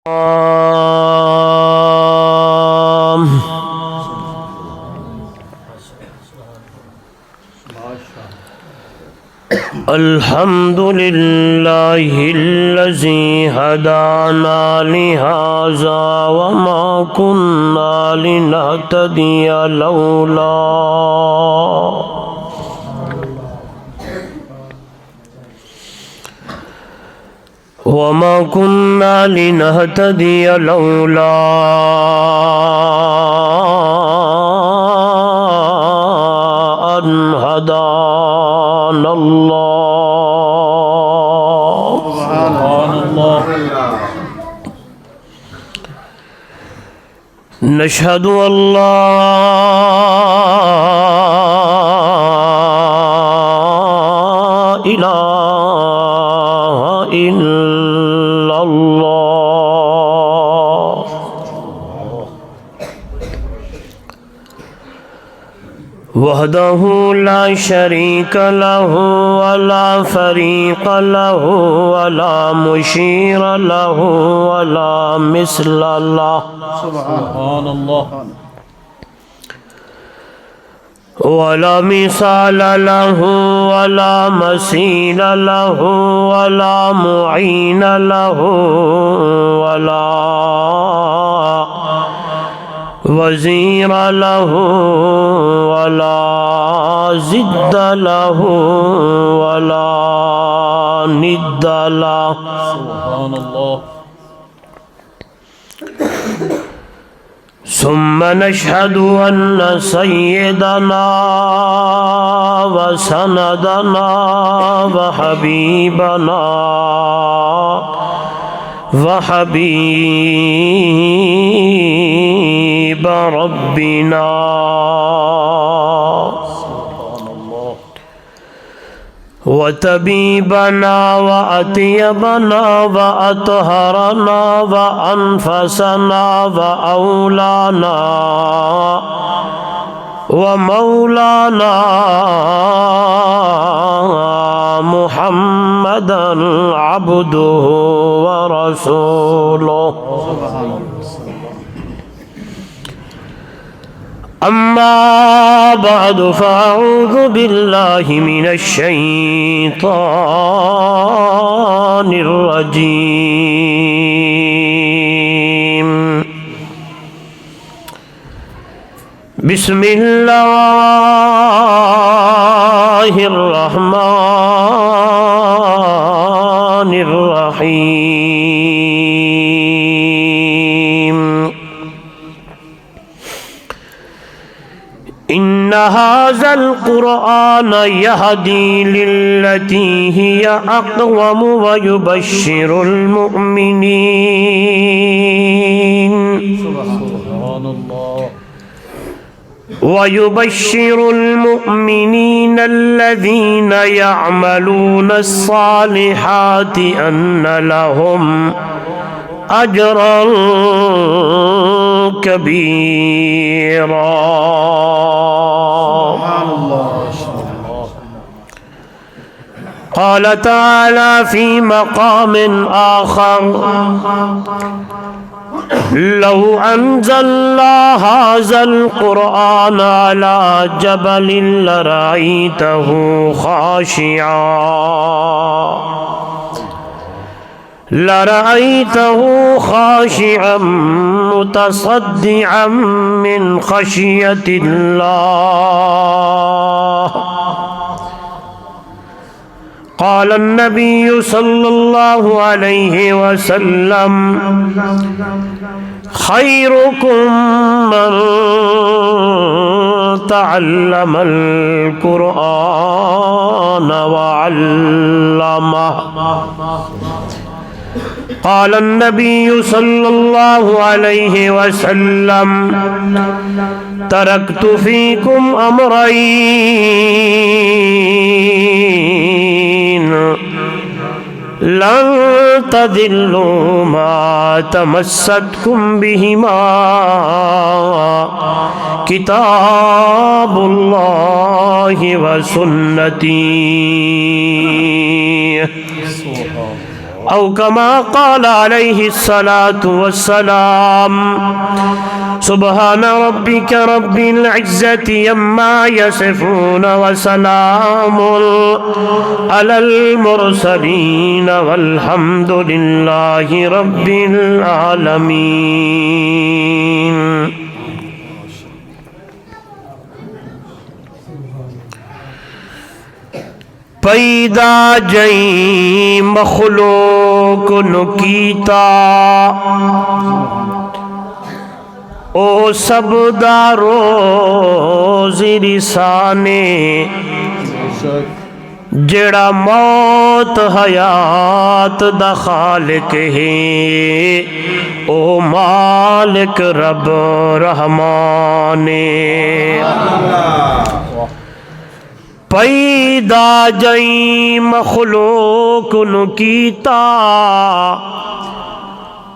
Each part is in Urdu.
الحمد لله الذي هدانا لهذا وما كنا لنهتدي لولا أن هدانا الله. نشهد أن لا إله إلا الله وحده لا شريك له ولا فريق له ولا مشير له ولا مثل له. سبحان الله. ولا مثال له ولا مثيل له ولا معين له ولا وزير له ولا ضد له ولا ند له. سبحان الله. ثم نشهد أن سيدنا وسندنا وحبيبنا وحبيب ربنا وطبيبنا وأطيبنا وأطهرنا وأنفسنا وأولانا ومولانا محمدا عبده ورسوله. أما بعد فأعوذ بالله من الشيطان الرجيم. بسم الله الرحمن الرحيم. إن هذا القرآن يهدي للتي هي أقوم ويبشر المؤمنين الذين يعملون الصالحات أن لهم أجرا كبيرا. قال تعالى في مقام آخر: لو أنزلنا هذا القرآن على جبل لرأيته خاشعا متصدعا من خشية الله. قال النبي صلى الله عليه وسلم: خيركم من تعلم القرآن وعلمه. قال النبي صلى الله عليه وسلم: تركت فيكم أمرين لن تضلوا ما تمسكتم بهما كتاب الله وسنتي. او کما قال علیہ الصلاة والسلام سبحان ربک رب العزة عما یصفون وسلام علی المرسلین والحمد للہ رب العالمین۔ پیدا جئی مخلوق نکیتا او سب داروز رسانے جڑا موت حیات دا خالق ہے او مالک رب رحمانے۔ پیدا جئی مخلوق نکیتا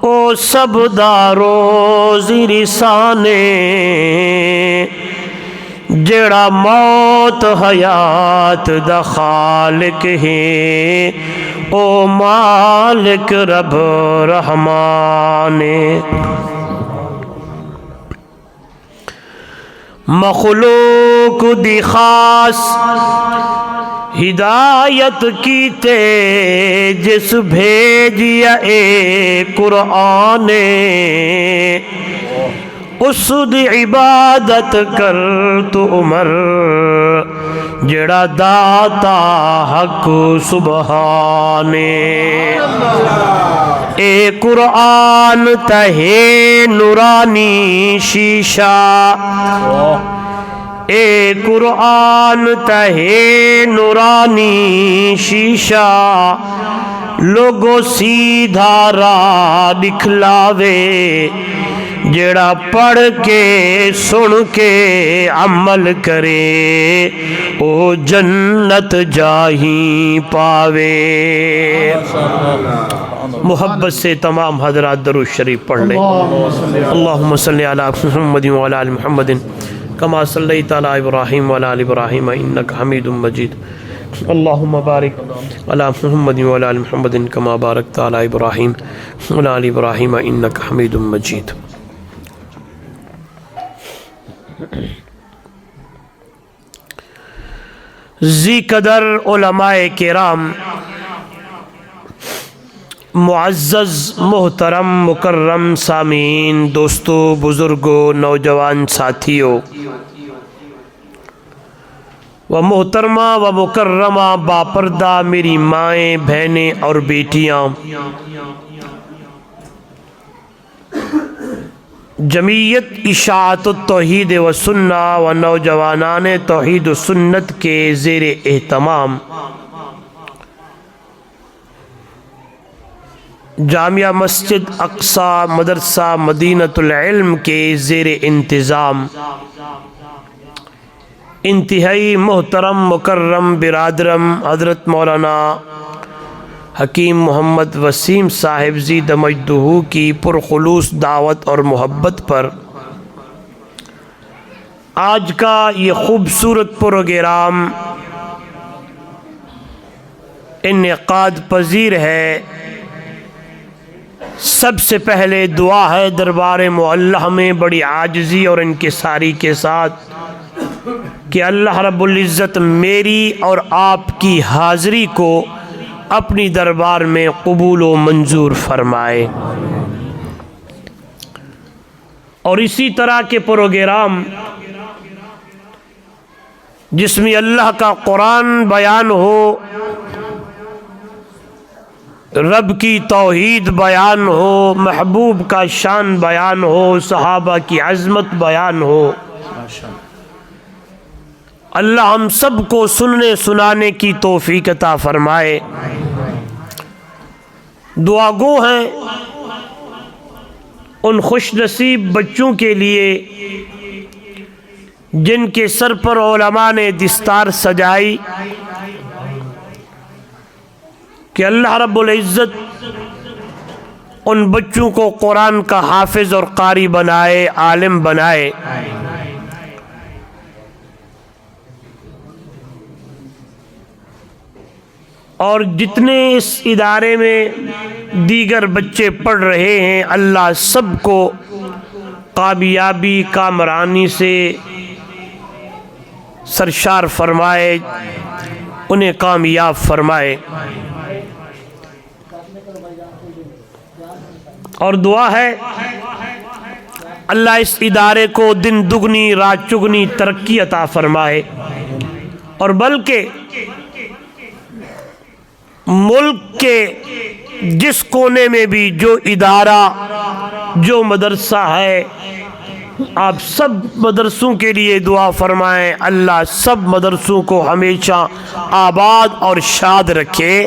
او سب داروز رسانے جڑا موت حیات دا خالق ہے او مالک رب رحمانے۔ مخلوق دی خاص ہدایت کیتے جس بھیجیا اے قرآن اس دی عبادت کر تو عمر جڑا داتا حق سبحانے۔ اے قرآن تہے نورانی شیشہ اے قرآن تہے نورانی شیشہ لوگو سیدھا راہ دکھلاوے جڑا پڑھ کے سن کے عمل کرے او جنت جاہی پاوے۔ محبت سے تمام حضرات درود شریف پڑھ لیں۔ اللہم صلی علی محمد وعلی آل محمد کما صلیت علی ابراہیم وعلی آل ابراہیم انک حمید مجید۔ اللہم بارک علی محمد وعلی آل محمد کما بارکت علی ابراہیم وعلی آل ابراہیم انک حمید مجید۔ ذی قدر علماء کرام، معزز محترم مکرم سامعین، دوستو، بزرگوں، نوجوان ساتھیوں و محترمہ و مکرمہ باپردہ میری مائیں، بہنیں اور بیٹیاں، جمعیت اشاعت التوحید و سنہ و نوجوانان توحید و سنت کے زیر اہتمام جامعہ مسجد اقصی مدرسہ مدینۃ العلم کے زیر انتظام انتہائی محترم مکرم برادرم حضرت مولانا حکیم محمد وسیم صاحب زی دمجدہ کی پرخلوص دعوت اور محبت پر آج کا یہ خوبصورت پروگرام انعقاد پذیر ہے۔ سب سے پہلے دعا ہے دربار معلہ میں بڑی عاجزی اور انکساری کے ساتھ کہ اللہ رب العزت میری اور آپ کی حاضری کو اپنی دربار میں قبول و منظور فرمائے، اور اسی طرح کے پروگرام جس میں اللہ کا قرآن بیان ہو، رب کی توحید بیان ہو، محبوب کا شان بیان ہو، صحابہ کی عظمت بیان ہو، اللہ ہم سب کو سننے سنانے کی توفیق عطا فرمائے۔ دعا گو ہیں ان خوش نصیب بچوں کے لیے جن کے سر پر علماء نے دستار سجائی کہ اللہ رب العزت ان بچوں کو قرآن کا حافظ اور قاری بنائے، عالم بنائے۔ اور جتنے اس ادارے میں دیگر بچے پڑھ رہے ہیں، اللہ سب کو کامیابی کامرانی سے سرشار فرمائے، انہیں کامیاب فرمائے۔ اور دعا ہے اللہ اس ادارے کو دن دگنی رات چگنی ترقی عطا فرمائے، اور بلکہ ملک کے جس کونے میں بھی جو ادارہ جو مدرسہ ہے، آپ سب مدرسوں کے لیے دعا فرمائیں، اللہ سب مدرسوں کو ہمیشہ آباد اور شاد رکھے،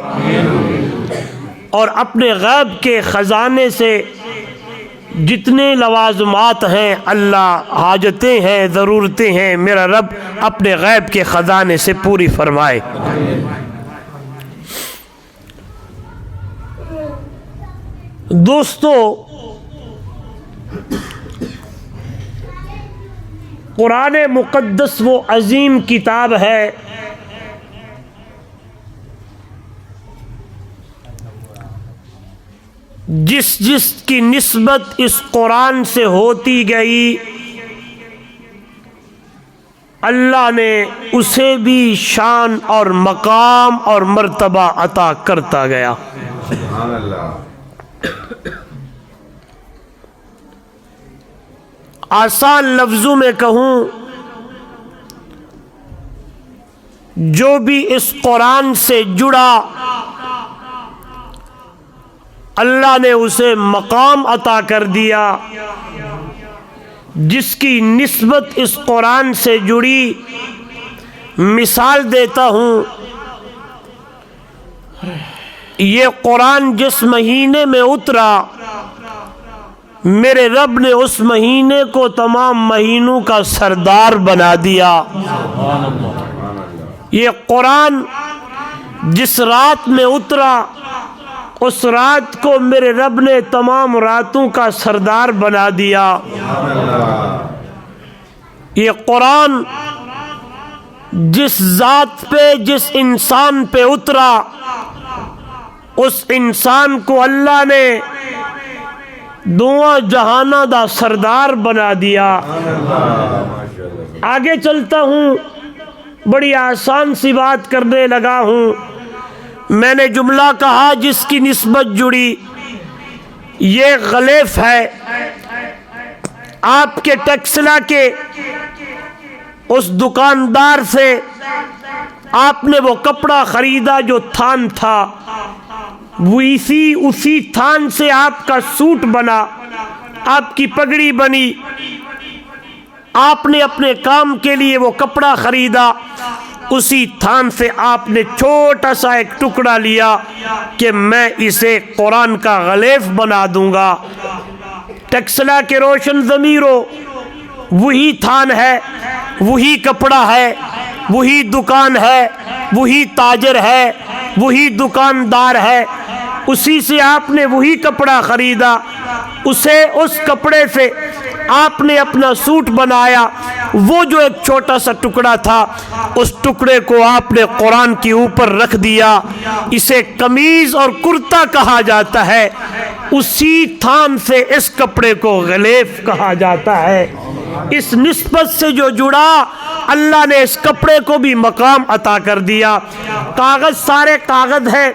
اور اپنے غیب کے خزانے سے جتنے لوازمات ہیں، اللہ حاجتیں ہیں ضرورتیں ہیں، میرا رب اپنے غیب کے خزانے سے پوری فرمائے۔ دوستو، قرآن مقدس وہ عظیم کتاب ہے جس کی نسبت اس قرآن سے ہوتی گئی، اللہ نے اسے بھی شان اور مقام اور مرتبہ عطا کرتا گیا۔ سبحان اللہ۔ آسان لفظوں میں کہوں، جو بھی اس قرآن سے جڑا اللہ نے اسے مقام عطا کر دیا۔ جس کی نسبت اس قرآن سے جڑی، مثال دیتا ہوں، یہ قرآن جس مہینے میں اترا، میرے رب نے اس مہینے کو تمام مہینوں کا سردار بنا دیا۔ یہ قرآن جس رات میں اترا، اس رات کو میرے رب نے تمام راتوں کا سردار بنا دیا۔ یہ قرآن جس ذات پہ جس انسان پہ اترا، اس انسان کو اللہ نے دونوں جہانہ دا سردار بنا دیا۔ آگے چلتا ہوں، بڑی آسان سی بات کرنے لگا ہوں۔ میں نے جملہ کہا جس کی نسبت جڑی، یہ غلیف ہے۔ آپ کے ٹیکسلا کے اس دکاندار سے آپ نے وہ کپڑا خریدا جو تھان تھا، اسی تھان سے آپ کا سوٹ بنا، آپ کی پگڑی بنی۔ آپ نے اپنے کام کے لیے وہ کپڑا خریدا، اسی تھان سے آپ نے چھوٹا سا ایک ٹکڑا لیا کہ میں اسے قرآن کا غلیف بنا دوں گا۔ ٹیکسلا کے روشن ضمیروں، وہی تھان ہے، وہی کپڑا ہے، وہی دکان ہے، وہی تاجر ہے، وہی دکاندار ہے، اسی سے آپ نے وہی کپڑا خریدا، اس کپڑے سے آپ نے اپنا سوٹ بنایا۔ وہ جو ایک چھوٹا سا ٹکڑا تھا، اس ٹکڑے کو آپ نے قرآن کے اوپر رکھ دیا، اسے قمیض اور کرتا کہا جاتا ہے۔ اسی تھان سے اس کپڑے کو غلیف کہا جاتا ہے۔ اس نسبت سے جو جڑا، اللہ نے اس کپڑے کو بھی مقام عطا کر دیا۔ کاغذ سارے کاغذ ہیں،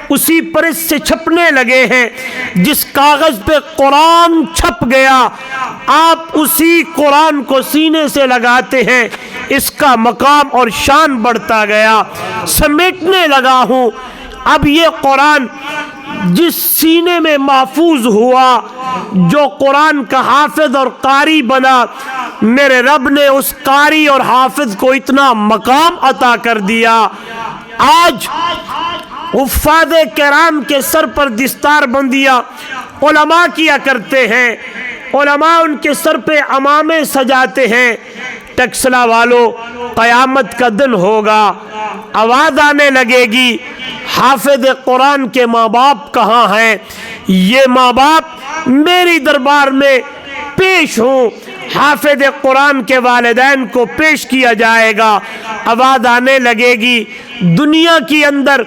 اسی پرس سے چھپنے لگے ہیں۔ جس کاغذ پہ قرآن چھپ گیا، آپ اسی قرآن کو سینے سے لگاتے ہیں، اس کا مقام اور شان بڑھتا گیا۔ سمیٹنے لگا ہوں، اب یہ قرآن جس سینے میں محفوظ ہوا، جو قرآن کا حافظ اور قاری بنا، میرے رب نے اس قاری اور حافظ کو اتنا مقام عطا کر دیا۔ آج حفاظ کرام کے سر پر دستار بندیاں علماء کیا کرتے ہیں، علماء ان کے سر پہ عمامے سجاتے ہیں۔ ٹیکسلا والوں، قیامت کا دن ہوگا، آواز آنے لگے گی، حافظ قرآن کے ماں باپ کہاں ہیں؟ یہ ماں باپ میری دربار میں پیش ہوں۔ حافظ قرآن کے والدین کو پیش کیا جائے گا۔ آواز آنے لگے گی، دنیا کی اندر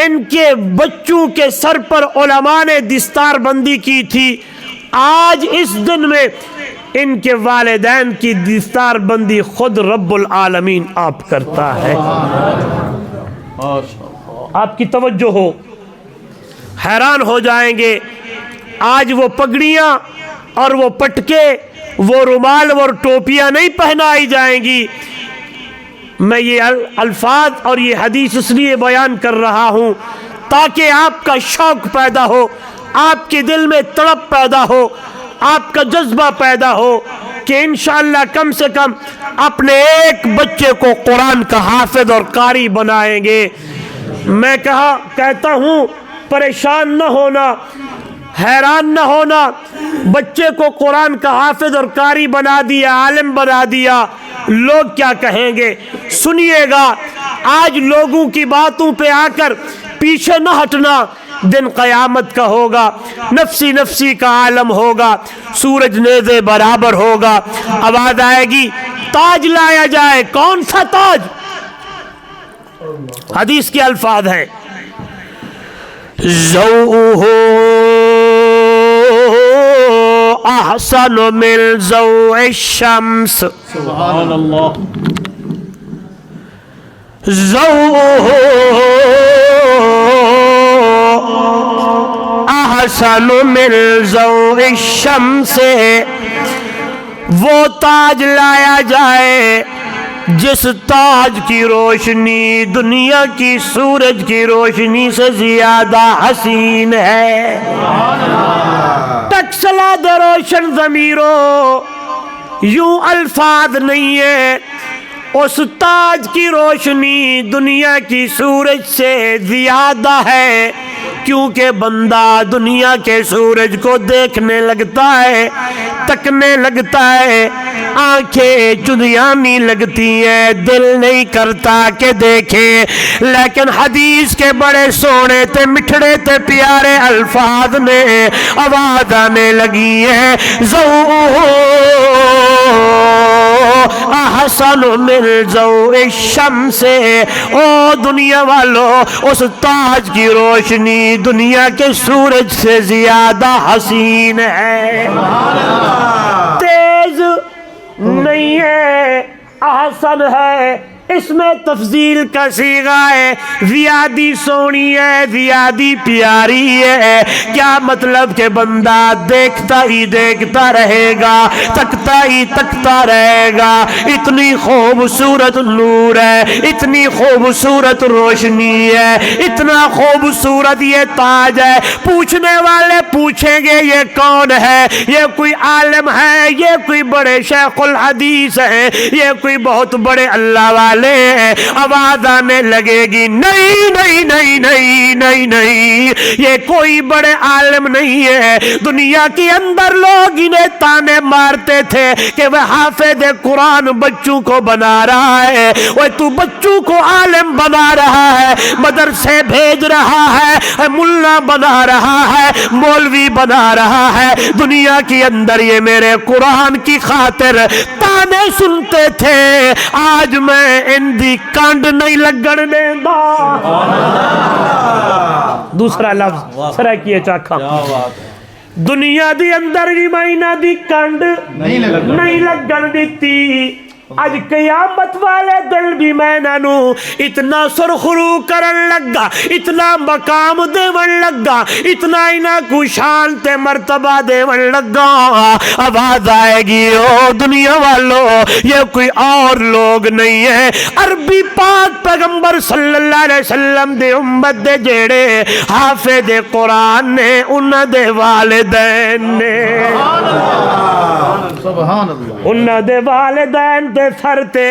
ان کے بچوں کے سر پر علماء نے دستار بندی کی تھی، آج اس دن میں ان کے والدین کی دستار بندی خود رب العالمین آپ کرتا ہے۔ آپ کی توجہ ہو، حیران ہو جائیں گے، آج وہ پگڑیاں اور وہ پٹکے، وہ رومال اور ٹوپیاں نہیں پہنائی جائیں گی۔ میں یہ الفاظ اور یہ حدیث اس لیے بیان کر رہا ہوں تاکہ آپ کا شوق پیدا ہو، آپ کے دل میں تڑپ پیدا ہو، آپ کا جذبہ پیدا ہو کہ انشاءاللہ کم سے کم اپنے ایک بچے کو قرآن کا حافظ اور قاری بنائیں گے۔ میں کہتا ہوں پریشان نہ ہونا، حیران نہ ہونا، بچے کو قرآن کا حافظ اور قاری بنا دیا، عالم بنا دیا، لوگ کیا کہیں گے؟ سنیے گا، آج لوگوں کی باتوں پہ آ کر پیچھے نہ ہٹنا، دن قیامت کا ہوگا، نفسی نفسی کا عالم ہوگا، سورج نیزے برابر ہوگا، آواز آئے گی تاج لایا جائے۔ کون سا تاج؟ حدیث کے الفاظ ہیں، ضوءہ احسن من ضوء الشمس، سبحان اللہ، ضوءہ احسن من ضوء الشمس، وہ تاج لایا جائے جس تاج کی روشنی دنیا کی سورج کی روشنی سے زیادہ حسین ہے۔ ٹکسلا دے روشن ضمیرو، یوں الفاظ نہیں ہے، اس تاج کی روشنی دنیا کی سورج سے زیادہ ہے، کیونکہ بندہ دنیا کے سورج کو دیکھنے لگتا ہے، تکنے لگتا ہے، آنکھیں چدیانی لگتی ہیں، دل نہیں کرتا کہ دیکھے، لیکن حدیث کے بڑے سونے تے مٹھڑے تے پیارے الفاظ نے آواز آنے لگی ہے، ضوءہ احسن من ضوء الشمس، او دنیا والو اس تاج کی روشنی دنیا کے سورج سے زیادہ حسین ہے، تیز نہیں ہے، احسن ہے، اس میں تفضیل کا صیغہ ہے، زیادی سونی ہے، زیادی پیاری ہے۔ کیا مطلب کہ بندہ دیکھتا ہی دیکھتا رہے گا، تکتا ہی تکتا رہے گا، اتنی خوبصورت نور ہے، اتنی خوبصورت روشنی ہے، اتنا خوبصورت یہ تاج ہے۔ پوچھنے والے پوچھیں گے یہ کون ہے؟ یہ کوئی عالم ہے، یہ کوئی بڑے شیخ الحدیث ہیں، یہ کوئی بہت بڑے اللہ والے ہیں۔ آواز آنے لگے گی نہیں نہیں نہیں نہیں نہیں نہیں، یہ کوئی بڑے عالم نہیں ہے۔ دنیا کے اندر لوگ انہیں تانے مارتے تھے کہ وہ حافظ قرآن بچوں کو بنا رہا ہے، وہ تو بچوں کو عالم بنا رہا ہے، مدرسے بھیج رہا ہے، ملا بنا رہا ہے، مولوی بنا رہا ہے۔ دنیا کے اندر یہ میرے قرآن کی خاطر تانے سنتے تھے، آج میں ان دی کانڈ نہیں لگن دینا۔ دوسرا لفظ سرا کیے چاکھا، دنیا دی اندر بھی مہینہ دی کانڈ نہیں لگن دیتی۔ اج قیامت والے دل بھی میں نانو اتنا سرخرو کرن لگا، اتنا مقام دیون لگا، اتنا انہاں کو شان تے مرتبہ دیون لگا۔ آواز آئے گی او دنیا والو، یہ کوئی اور لوگ نہیں ہے، عربی پاک پیغمبر صلی اللہ علیہ وسلم دے امت دے جیڑے حافظ قرآن نے، انہاں دے والدین نے، سبحان اللہ، انہاں دے والدین دے سر تے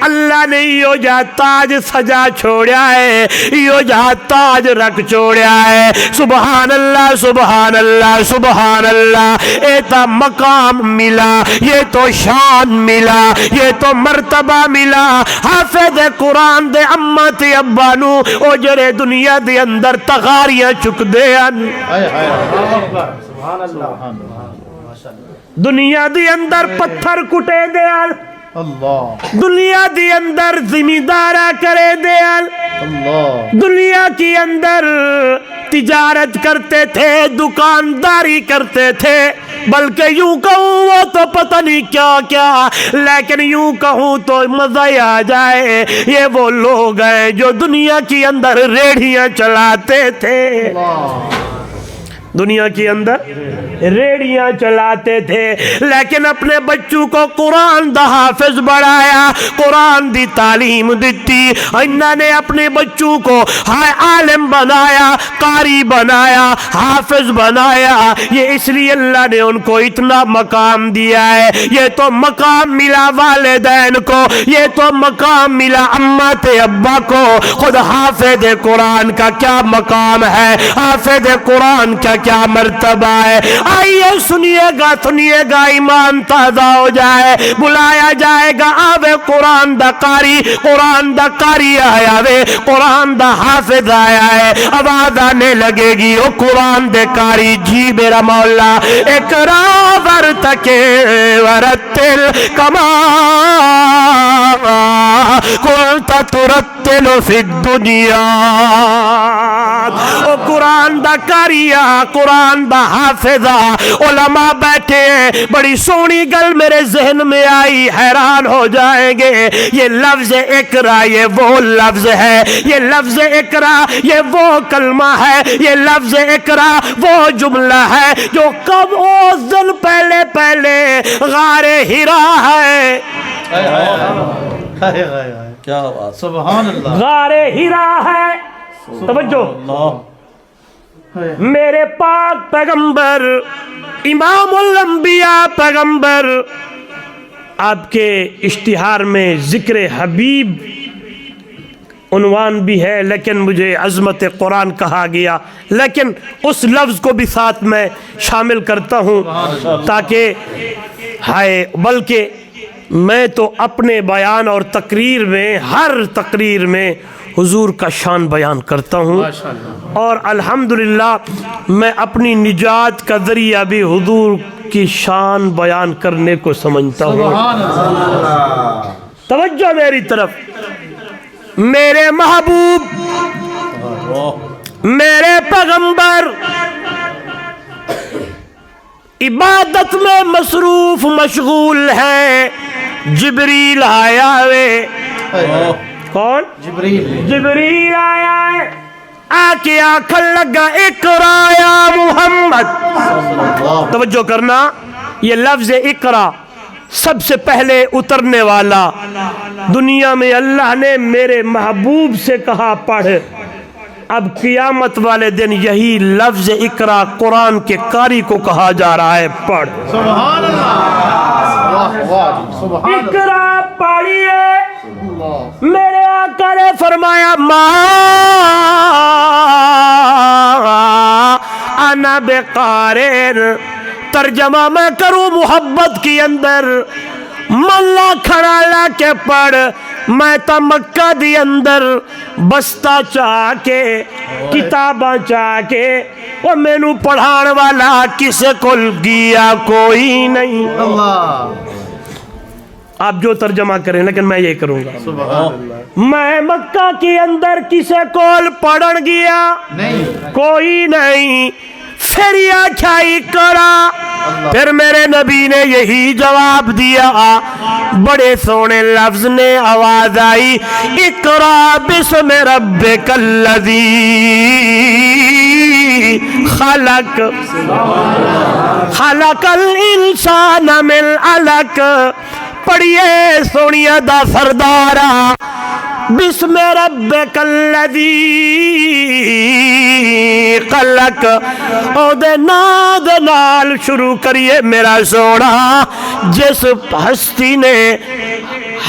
اللہ نے یو جا تاج سجا چھوڑیا ہے، یو جا تاج رکھ چھوڑیا ہے۔ سبحان اللہ سبحان اللہ سبحان اللہ، اے تا مقام ملا، یہ تو شان ملا، یہ تو مرتبہ ملا۔ حافظ قرآن دے اماں تے ابا نو او جڑے دنیا دے اندر تغاریاں چک دے ان، سبحان اللہ، دنیا دے اندر پتھر کٹے دے ان، اللہ دنیا دی اندر زمیندارا کرے دیال اللہ دنیا کی اندر تجارت کرتے تھے دکانداری کرتے تھے بلکہ یوں کہوں وہ تو پتہ نہیں کیا کیا لیکن یوں کہوں تو مزہ ہی آ جائے یہ وہ لوگ ہیں جو دنیا کی اندر ریڑھیاں چلاتے تھے دنیا کے اندر ریڑیاں چلاتے تھے لیکن اپنے بچوں کو قرآن دا حافظ بڑھایا قرآن دی تعلیم دیتی انہوں نے اپنے بچوں کو عالم بنایا قاری بنایا حافظ بنایا یہ اس لیے اللہ نے ان کو اتنا مقام دیا ہے یہ تو مقام ملا والدین کو یہ تو مقام ملا امت ابا کو خود حافظ قرآن کا کیا مقام ہے حافظ قرآن کا کیا مرتبہ ہے آئیے سنیے گا ایمان تازہ ہو جائے بلایا جائے گا آوے قرآن دا قاری آیا وے قرآن دا حافظ آیا ہے آواز آنے لگے گی او قرآن دے قاری جی میرا مولا اقرا ورتکے ورتل کما کنت ترتل فی الدنیا او قرآن دا قاریہ قرآن دا حافظہ علماء بیٹھے ہیں بڑی سونی گل میرے ذہن میں آئی حیران ہو جائیں گے یہ لفظ اقرا یہ وہ لفظ ہے یہ لفظ اقرا یہ وہ کلمہ ہے یہ لفظ اقرا وہ جملہ ہے جو کب اس دن پہلے غار حرا ہے کیا بات سبحان اللہ غار حرا ہے توجہ میرے پاک پیغمبر امام الانبیاء پیغمبر آپ کے اشتہار میں ذکر حبیب عنوان بھی ہے لیکن مجھے عظمت قرآن کہا گیا لیکن اس لفظ کو بھی ساتھ میں شامل کرتا ہوں تاکہ بلکہ میں تو اپنے بیان اور تقریر میں ہر تقریر میں حضور کا شان بیان کرتا ہوں اور الحمدللہ میں اپنی نجات کا ذریعہ بھی حضور کی شان بیان کرنے کو سمجھتا ہوں توجہ میری طرف میرے محبوب میرے پیغمبر عبادت میں مصروف مشغول ہے جبریل آیا وے کون جبریل آیا ہے آکے آکھن لگا اقرا یا محمد توجہ کرنا یہ لفظ اقرا سب سے پہلے اترنے والا دنیا میں اللہ نے میرے محبوب سے کہا پڑھ اب قیامت والے دن یہی لفظ اقرا قرآن کے قاری کو کہا جا رہا ہے پڑھ سبحان اللہ اقرا پڑھیے میرے آقا نے فرمایا ما انا بقارئ ترجمہ میں کروں محبت کی اندر ملا کھڑا لا کے پڑھ میں تا مکہ دی اندر بستہ چاہ کے کتاباں چاہ کے وہ مینو پڑھان والا کسے کل گیا کوئی نہیں اللہ آپ جو ترجمہ کریں لیکن میں یہ کروں گا سبحان اللہ میں مکہ کے اندر کسے کول پڑھن گیا نہیں کوئی نہیں پھر یہ کھائی کرا پھر میرے نبی نے یہی جواب دیا بڑے سونے لفظ نے آواز آئی اقرا بسم ربک الذی خلق خلق الانسان من علق پڑھیے سونیا دا سردارا بسم ربک الذی خلق او دے ناد نال شروع کریے میرا سونا جس ہستی نے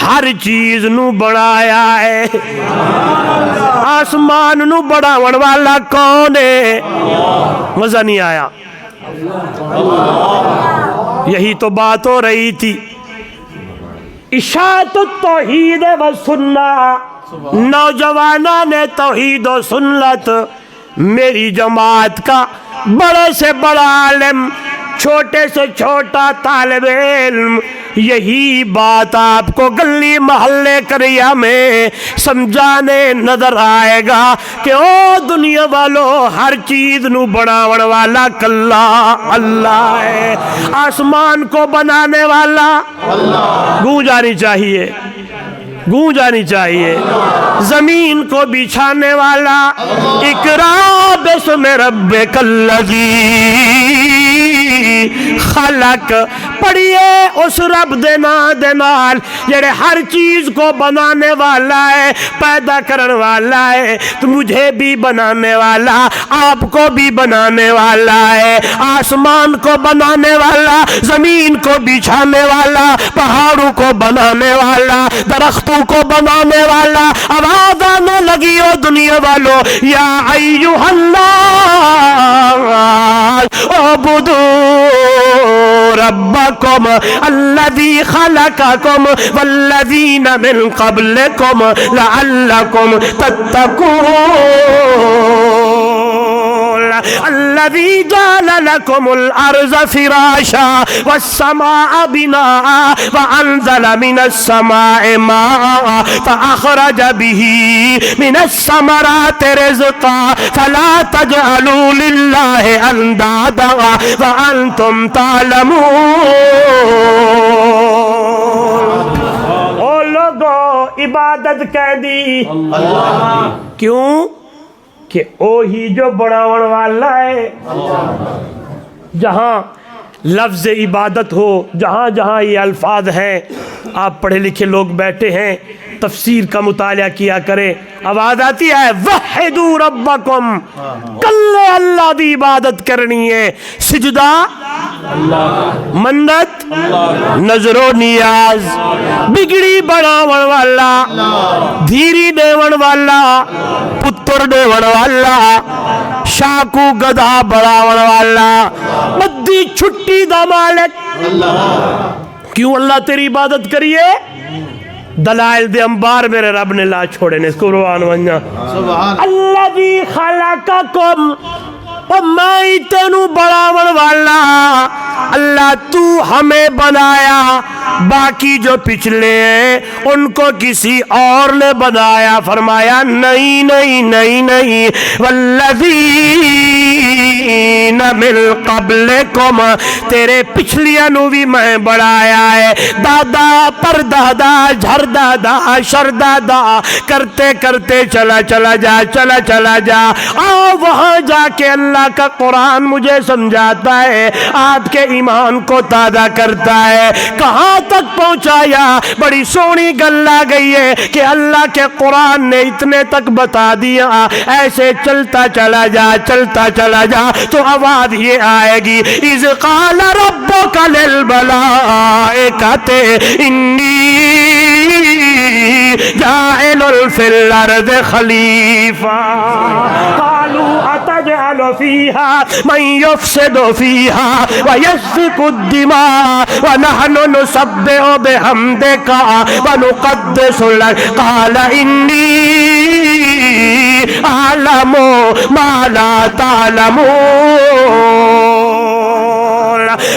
ہر چیز نو بنایا ہے آسمان نو بڑھاون والا کون ہے مزہ نہیں آیا یہی تو بات ہو رہی تھی اشاعت التوحید و سنت نوجوانان توحید و سنت میری جماعت کا بڑے سے بڑا عالم چھوٹے سے چھوٹا طالب علم یہی بات آپ کو گلی محلے کریا میں سمجھانے نظر آئے گا کہ او دنیا والو ہر چیز نو بناون والا کلا اللہ ہے. آسمان کو بنانے والا گونج آنی چاہیے, گونج آنی چاہیے. زمین کو بچھانے والا اقرا بسم ربک الذی خلق, پڑھیے اس رب دے نال جڑے ہر چیز کو بنانے والا ہے, پیدا کرنے والا ہے. تو مجھے بھی بنانے والا, آپ کو بھی بنانے والا ہے. آسمان کو بنانے والا, زمین کو بچھانے والا, پہاڑوں کو بنانے والا, درختوں کو بنانے والا. آواز آنے لگی او دنیا والو, یا ایھا الناس اعبدوا ربکم الذی خلقکم والذین من قبلکم لعلکم تتقون الذي جعل لكم الأرض فراشا والسماء بناء وأنزل من السماء ماء فأخرج به من الثمرات رزقا فلا تجعلوا لله أندادا وأنتم تعلمون. او لوگو عبادت کہہ دی کیوں کہ اوہی جو بڑاون والا ہے. جہاں لفظ عبادت ہو, جہاں جہاں یہ الفاظ ہیں, آپ پڑھے لکھے لوگ بیٹھے ہیں, تفسیر کا مطالعہ کیا کریں. آواز آتی ہے وحدوا ربکم, کل اللہ دی عبادت کرنی ہے. سجدہ منت نظر و نیاز, بگڑی بڑاون والا, دھیری دیون والا, پتر دیون والا, شاکو گدھا بڑاون والا, بدی چھٹی دا مالک. کیوں اللہ تیری عبادت کریے؟ دلائل دے انبار میرے رب نے لا چھوڑے نے. قرآن ونجا الذی خلقکم, میں تینو بڑاون والا اللہ, تو ہمیں بنایا, باقی جو پچھلے ہیں ان کو کسی اور نے بنایا. فرمایا نہیں نہیں نہیں نہیں, والذین من قبلکم, تیرے پچھلیاں نو بھی میں بڑھایا ہے. دادا پر دادا, جھر دادا, شر دادا کرتے کرتے چلا چلا جا, چلا چلا جا. آؤ وہاں جا کے اللہ کا قرآن مجھے سمجھاتا ہے, آپ کے ایمان کو تازہ کرتا ہے. کہاں تک پہنچایا؟ بڑی سونی گل آ گئی ہے کہ اللہ کے قرآن نے اتنے تک بتا دیا. ایسے چلتا چلا جا, چلتا چلا جا تو آواز یہ آئے گی اذ قال ربک للملائکۃ انی جاعل فی الارض خلیفہ قالوا اتجعل فیہا من یفسد فیہا ویسفک الدماء ونحن نسبح بحمدک ونقدس لک قال انی اعلم ما لا تعلمون.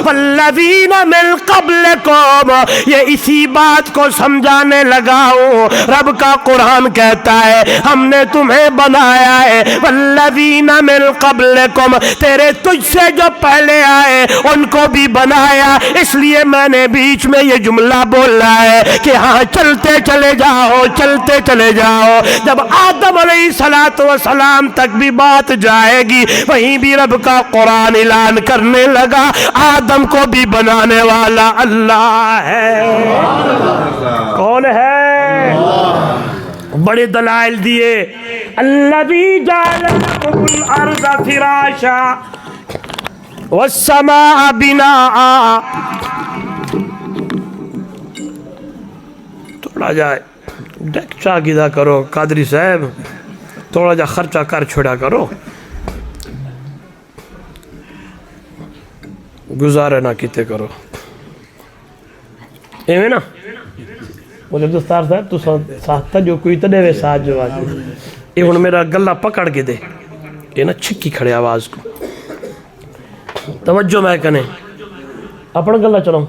والذین من قبلکم, یہ اسی بات کو سمجھانے لگا ہوں. رب کا قرآن کہتا ہے ہم نے تمہیں بنایا ہے. والذین من قبلکم, تیرے تجھ سے جو پہلے آئے ان کو بھی بنایا. اس لیے میں نے بیچ میں یہ جملہ بولا ہے کہ ہاں چلتے چلے جاؤ, چلتے چلے جاؤ. جب آدم علیہ السلام تک بھی بات جائے گی, وہیں بھی رب کا قرآن اعلان کرنے لگا آدم کو بھی بنانے والا اللہ ہے. کون ہے؟ بڑے دلائل دیے. الذی جعل لکم الارض فراشا والسماء بناء. تھوڑا جا ڈیکچا گدا کرو قادری صاحب, تھوڑا جا خرچہ کر چھوڑا کرو, گزارے نہ کیتے کرو. ایویں نا مجھے دستار صاحب تو ساتھ جو کوئی تڑے وے ساتھ جو آج یہ ہن میرا گلہ پکڑ کے دے, یہ نا چھکی کھڑے آواز کو توجہ میں کنے. اپنا گلا چلاؤں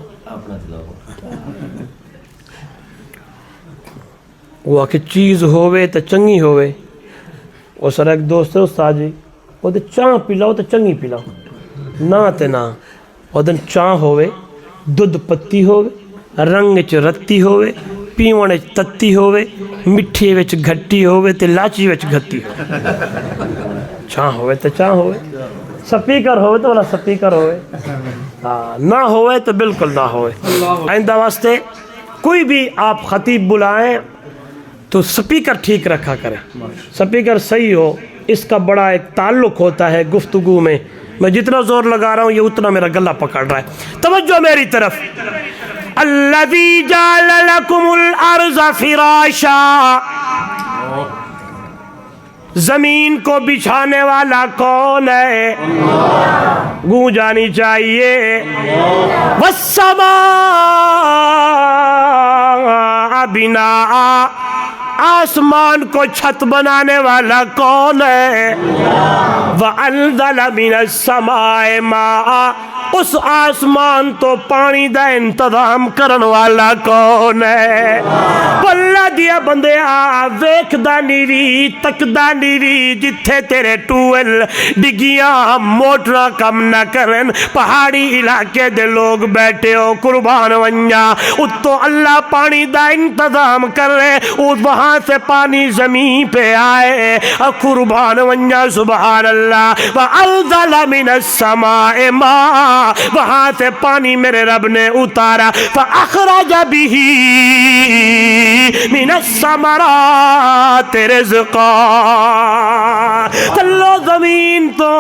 وہ کہ چیز ہووے تو چنگی ہووے. وہ سر ایک دوست ہے استاد جی وہ تو چاہ پلاؤ تو چنگی پلاؤ نہ تے نہ وہ دن چاہ ہووے دودھ پتی ہووے رنگ چ رتی ہووے پیونے تتی ہووے مٹھی وچ گھٹی ہووے تے لاچی وچ گھٹی چاہ ہووے تو چاہ ہووے سپیکر ہووے تو والا سپیکر ہووے نہ ہووے تو بالکل نہ ہووے. آئندہ واسطے کوئی بھی آپ خطیب بلائیں تو سپیکر ٹھیک رکھا کریں. سپیکر صحیح ہو اس کا بڑا ایک تعلق ہوتا ہے گفتگو میں. میں جتنا زور لگا رہا ہوں یہ اتنا میرا گلا پکڑ رہا ہے. توجہ میری طرف. الذی جعل لکم الارض فراشا زمین کو بچھانے والا کون ہے؟ گونج جانی چاہیے. والسماء بناء آسمان کو چھت بنانے والا کون ہے؟ وَأَنزَلَ مِنَ السَّمَاءِ مَاءً اس آسمان تو پانی دا انتظام کرن والا کون ہے؟ بلہ دیا بندے ویکھ دا نیوی تک دا نیوی جتھے تیرے ٹویل ڈگیاں موٹرا کم نہ کرن پہاڑی علاقے دے لوگ بیٹھے ہو قربان ونجا اتو اللہ پانی دا انتظام کر رہے وہاں سے پانی زمین پہ آئے قربان ونجا سبحان اللہ. وَأَنزَلَ مِنَ السَّمَاءِ مَاءً وہاں سے پانی میرے رب نے اتارا. فَأَخْرَجَ بِهِ مِنَ الثَّمَرَاتِ رِزْقًا چلو زمین تو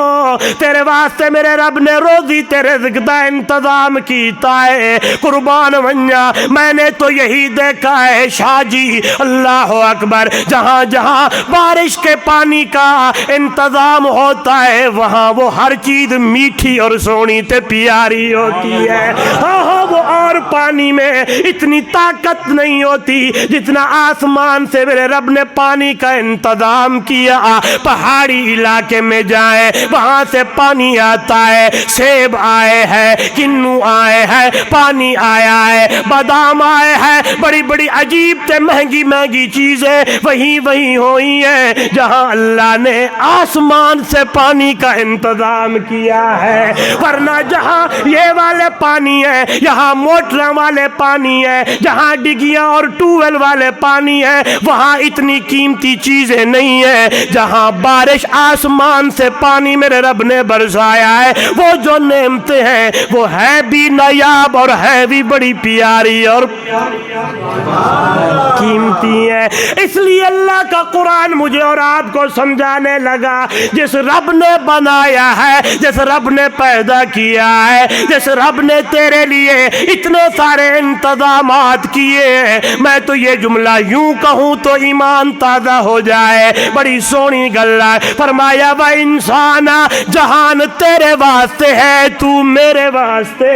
تیرے واسطے میرے رب نے روزی تیرے رزق دا انتظام کیتا ہے قربان ونجا. میں نے تو یہی دیکھا ہے شاہ جی اللہ اکبر جہاں جہاں بارش کے پانی کا انتظام ہوتا ہے وہاں وہ ہر چیز میٹھی اور سونی تے پیاری ہوتی ہے. ہاں وہ اور پانی میں اتنی طاقت نہیں ہوتی جتنا آسمان سے میرے رب نے پانی کا انتظام کیا. پہاڑی علاقے میں جائیں وہاں سے پانی آتا ہے سیب آئے ہیں کنو آئے ہیں پانی آیا ہے بادام آئے ہیں بڑی بڑی عجیب تے مہنگی مہنگی چیزیں وہی ہوئی ہیں جہاں اللہ نے آسمان سے پانی کا انتظام کیا ہے. ورنہ جہاں یہ والے پانی ہے یہاں موٹر والے پانی ہے جہاں ڈگیاں اور ٹویل والے پانی ہے وہاں اتنی قیمتی چیزیں نہیں ہیں. جہاں بارش آسمان سے پانی میرے رب نے برسایا ہے وہ جو نعمتیں ہیں وہ ہے بھی نایاب اور ہے بھی بڑی پیاری اور قیمتی ہے. اس لیے اللہ کا قرآن مجھے اور آپ کو سمجھانے لگا جس رب نے بنایا ہے جس رب نے پیدا کیا ہے جس رب نے تیرے لیے اتنے سارے انتظامات کیے ہیں میں تو یہ جملہ یوں کہوں تو ایمان تازہ ہو جائے. بڑی سونی گل ہے. فرمایا وہ انسان جہان تیرے واسطے ہے تو میرے واسطے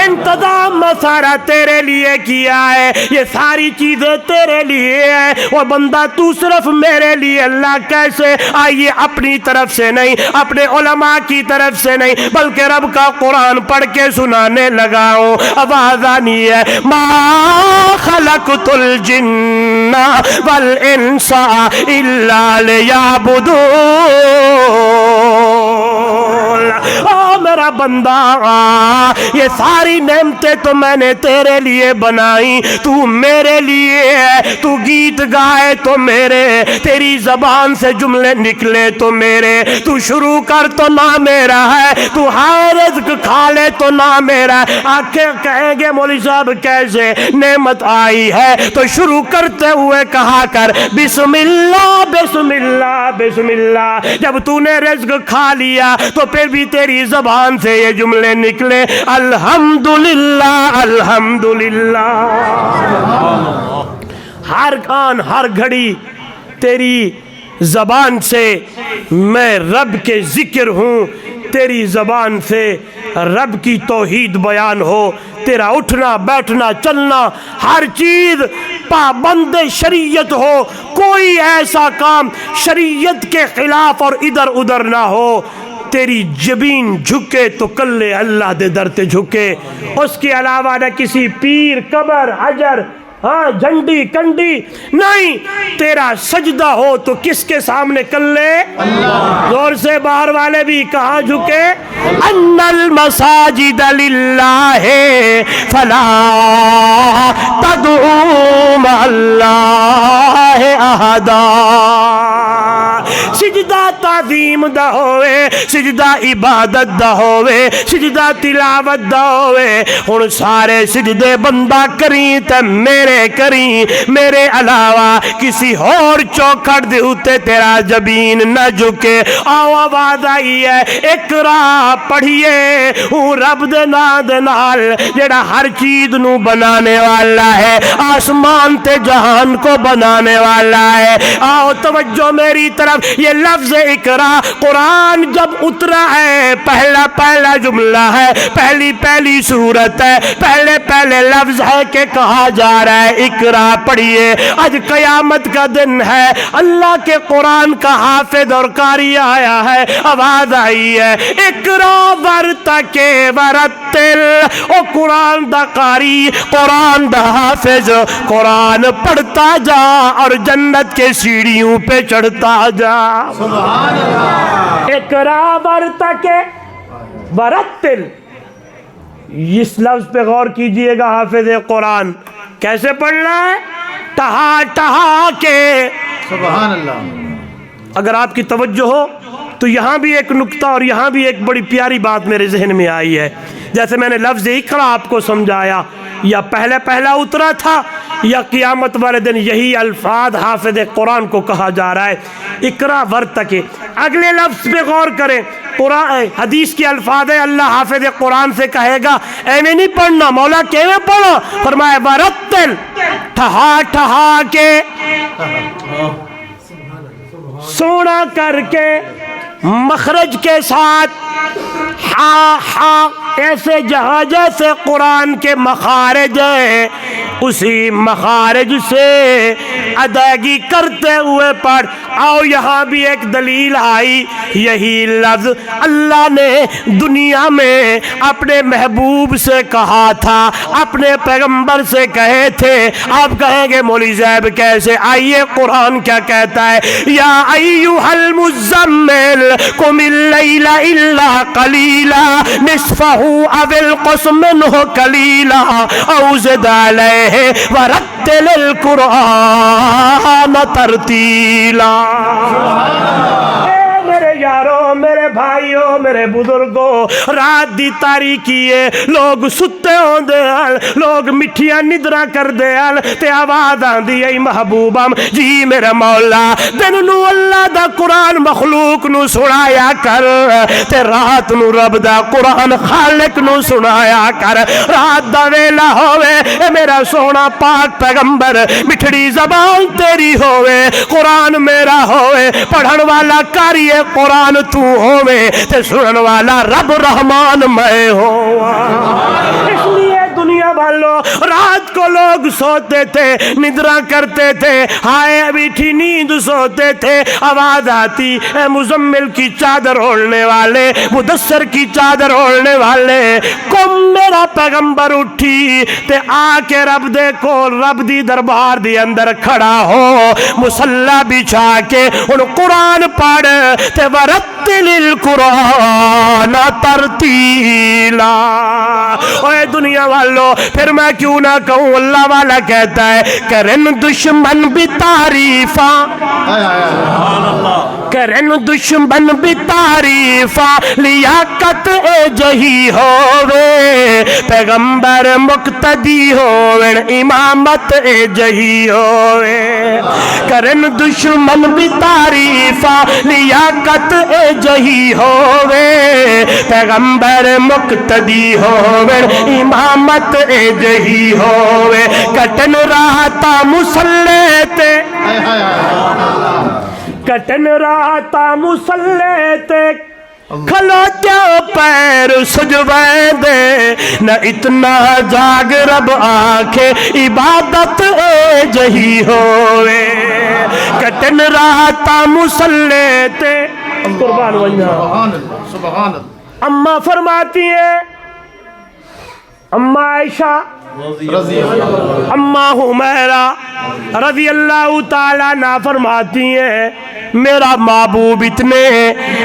انتظام سارا تیرے لیے کیا ہے یہ ساری چیزیں تیرے لیے ہے. وہ بندہ تو صرف میرے لیے اللہ کیسے؟ آئیے اپنی طرف سے نہیں اپنے علماء کی طرف سے نہیں بلکہ رب کا قرآن پڑھ کے سنانے لگا ہوں. آواز آنی ہے ما خلقت الجن والانس الا لیعبدون. او میرا بندہ یہ ساری نعمتیں تو میں نے تیرے لیے بنائی تو میرے لیے ہے. تو گیت گائے تو میرے تیری زبان سے جملے نکلے تو میرے تو شروع کر تو نہ میرا ہے تو ہائے رزق کھا لے تو نہ میرا ہے. آنکھیں کہیں گے مولوی صاحب کیسے نعمت آئی ہے تو شروع کرتے ہوئے کہا کر بسم اللہ بسم اللہ بسم اللہ. جب تو نے رزق کھا لیا تو پھر بھی تیری زبان سے یہ جملے نکلے الحمدللہ الحمدللہ. ہر آن ہر گھڑی تیری زبان سے میں رب کے ذکر ہوں تیری زبان سے رب کی توحید بیان ہو تیرا اٹھنا بیٹھنا چلنا ہر چیز پابند شریعت ہو کوئی ایسا کام شریعت کے خلاف اور ادھر ادھر نہ ہو. تیری جبین جھکے تو کلے اللہ دے در تے جھکے، اس کے علاوہ نہ کسی پیر، قبر، حجر، ہاں جھنڈی کنڈی نہیں، تیرا سجدہ ہو تو کس کے سامنے کلے اللہ۔ زور سے باہر والے بھی کہاں جھکے؟ ان المساجد للہ فلا تدعوا مع اللہ احدا۔ سجدہ تعظیم دا ہوئے، سجدہ عبادت دا ہوئے، سجدہ تلاوت دا ہوئے، ہن سارے سجدے بندہ کریں تے میرے کریں، میرے علاوہ کسی اور چوکھٹ دے اتے تیرا جبین نہ جھکے۔ آو آواز آئی ہے اقرا پڑھیے، ہوں رب دے نام دے نال جڑا ہر چیز نو بنانے والا ہے، آسمان تے جہان کو بنانے والا ہے۔ آؤ توجہ میری طرف، یہ لفظ اقرا قرآن جب اترا ہے، پہلا جملہ ہے، پہلی صورت ہے، پہلے لفظ ہے کہ کہا جا رہا ہے اقرا پڑھیے۔ آج قیامت کا دن ہے، اللہ کے قرآن کا حافظ اور قاری آیا ہے، آواز آئی ہے اقرا ورتقِ ورتل، او قرآن دا قاری، قرآن دا حافظ، قرآن پڑھتا جا اور جنت کے سیڑھیوں پہ چڑھتا جا۔ سبحان اللہ۔ اقرا ورتقِ ورتل، اس لفظ پہ غور کیجئے گا، حافظ قرآن کیسے پڑھنا ہے؟ ٹہا کے۔ سبحان اللہ۔ اگر آپ کی توجہ ہو تو یہاں بھی ایک نکتہ اور یہاں بھی ایک بڑی پیاری بات میرے ذہن میں آئی ہے۔ جیسے میں نے لفظ اقرا آپ کو سمجھایا، یا پہلا اترا تھا، یا قیامت والے دن یہی الفاظ حافظ قرآن کو کہا جا رہا ہے اقرا ورتقِ۔ اگلے لفظ پہ غور کریں، قرآن حدیث کے الفاظ ہے، اللہ حافظ قرآن سے کہے گا ایویں نہیں پڑھنا، مولا کیویں پڑھو؟ فرمایا ورتل، ٹھہا کے، سونا کر کے، مخرج کے ساتھ، ہا ایسے جہاں جیسے قرآن کے مخارج ہیں اسی مخارج سے ادائیگی کرتے ہوئے پڑھ۔ آؤ یہاں بھی ایک دلیل آئی، یہی لفظ اللہ نے دنیا میں اپنے محبوب سے کہا تھا، اپنے پیغمبر سے کہے تھے۔ آپ کہیں گے مولی صاحب کیسے؟ آئیے قرآن کیا کہتا ہے، یا ایھا المزمل قم اللیل الا قلیلا نصفہ او انقص منہ قلیلا او زد علیہ ورتل القرآن ترتیلا۔ میرے یاروں، میرے بھائیوں، میرے بزرگوں، رات دی تاریکی ہے، لوگ ستے ہوندے ہن، لوگ مٹھیاں ندرا کردے ہن، تے آواز آندی اے محبوبم جی میرا مولا دن نو اللہ دا قرآن مخلوق نو سنایا کر، تے رات نو رب دا قرآن خالق نو سنایا کر۔ رات دا ویلا ہوئے اے میرا سونا پاک پیغمبر، مٹھڑی زبان تیری ہوئے، قرآن میرا ہوئے، پڑھن والا قاری قرآن تو ہوئے، تے سنن والا رب رحمان میں ہوا۔ اس لیے دنیا والوں رات کو لوگ سوتے تھے، ندرا کرتے تھے، ہائے میٹھی نیند سوتے تھے، آواز آتی اے مزمل کی چادر اوڑھنے والے، مدثر کی چادر اوڑھنے والے، کم میرا پیغمبر اٹھی تے آ کے رب دے کول، رب دی دربار دی اندر کھڑا ہو، مصلی بچھا کے ان قرآن پڑھ تے ورتل القرآن ترتیلا۔ اوے دنیا والو پھر میں کیوں نہ کہوں، اللہ والا کہتا ہے کرن دشمن بھی تعریفاں، کرن دشمن بھی تعریفاں، لیاقت اے جہی ہووے، پیغمبر مقتدی ہووے، امامت اے جہی ہووے۔ کرن دشمن بھی تعریفاں، لیاقت اے جہی ہووے، پیغمبر مقتدی ہووے، امامت اے جہی ہووے۔ کٹن راتا مسلح تے، کٹن راتا مسلح تے، کھلوتیا پیر سجوے دے، نہ اتنا جاگ رب آنکھے، عبادت اے جہی ہووے۔ کٹن راتا مسلح تے، قربان ونجا سبحان اللہ سبحان اللہ اما فرماتی ہیں اما عائشہ رضی اللہ اما حمیرہ رضی اللہ تعالیٰ عنہ فرماتی ہیں میرا محبوب اتنے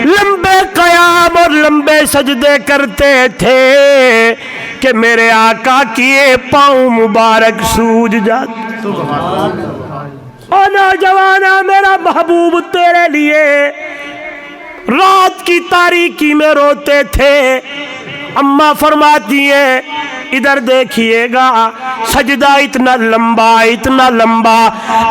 لمبے قیام اور لمبے سجدے کرتے تھے کہ میرے آقا کیے پاؤں مبارک سوج جاتے. او نوجوانا میرا محبوب تیرے لیے رات کی تاریکی میں روتے تھے. اماں فرماتی ہیں ادھر دیکھیے گا سجدہ اتنا لمبا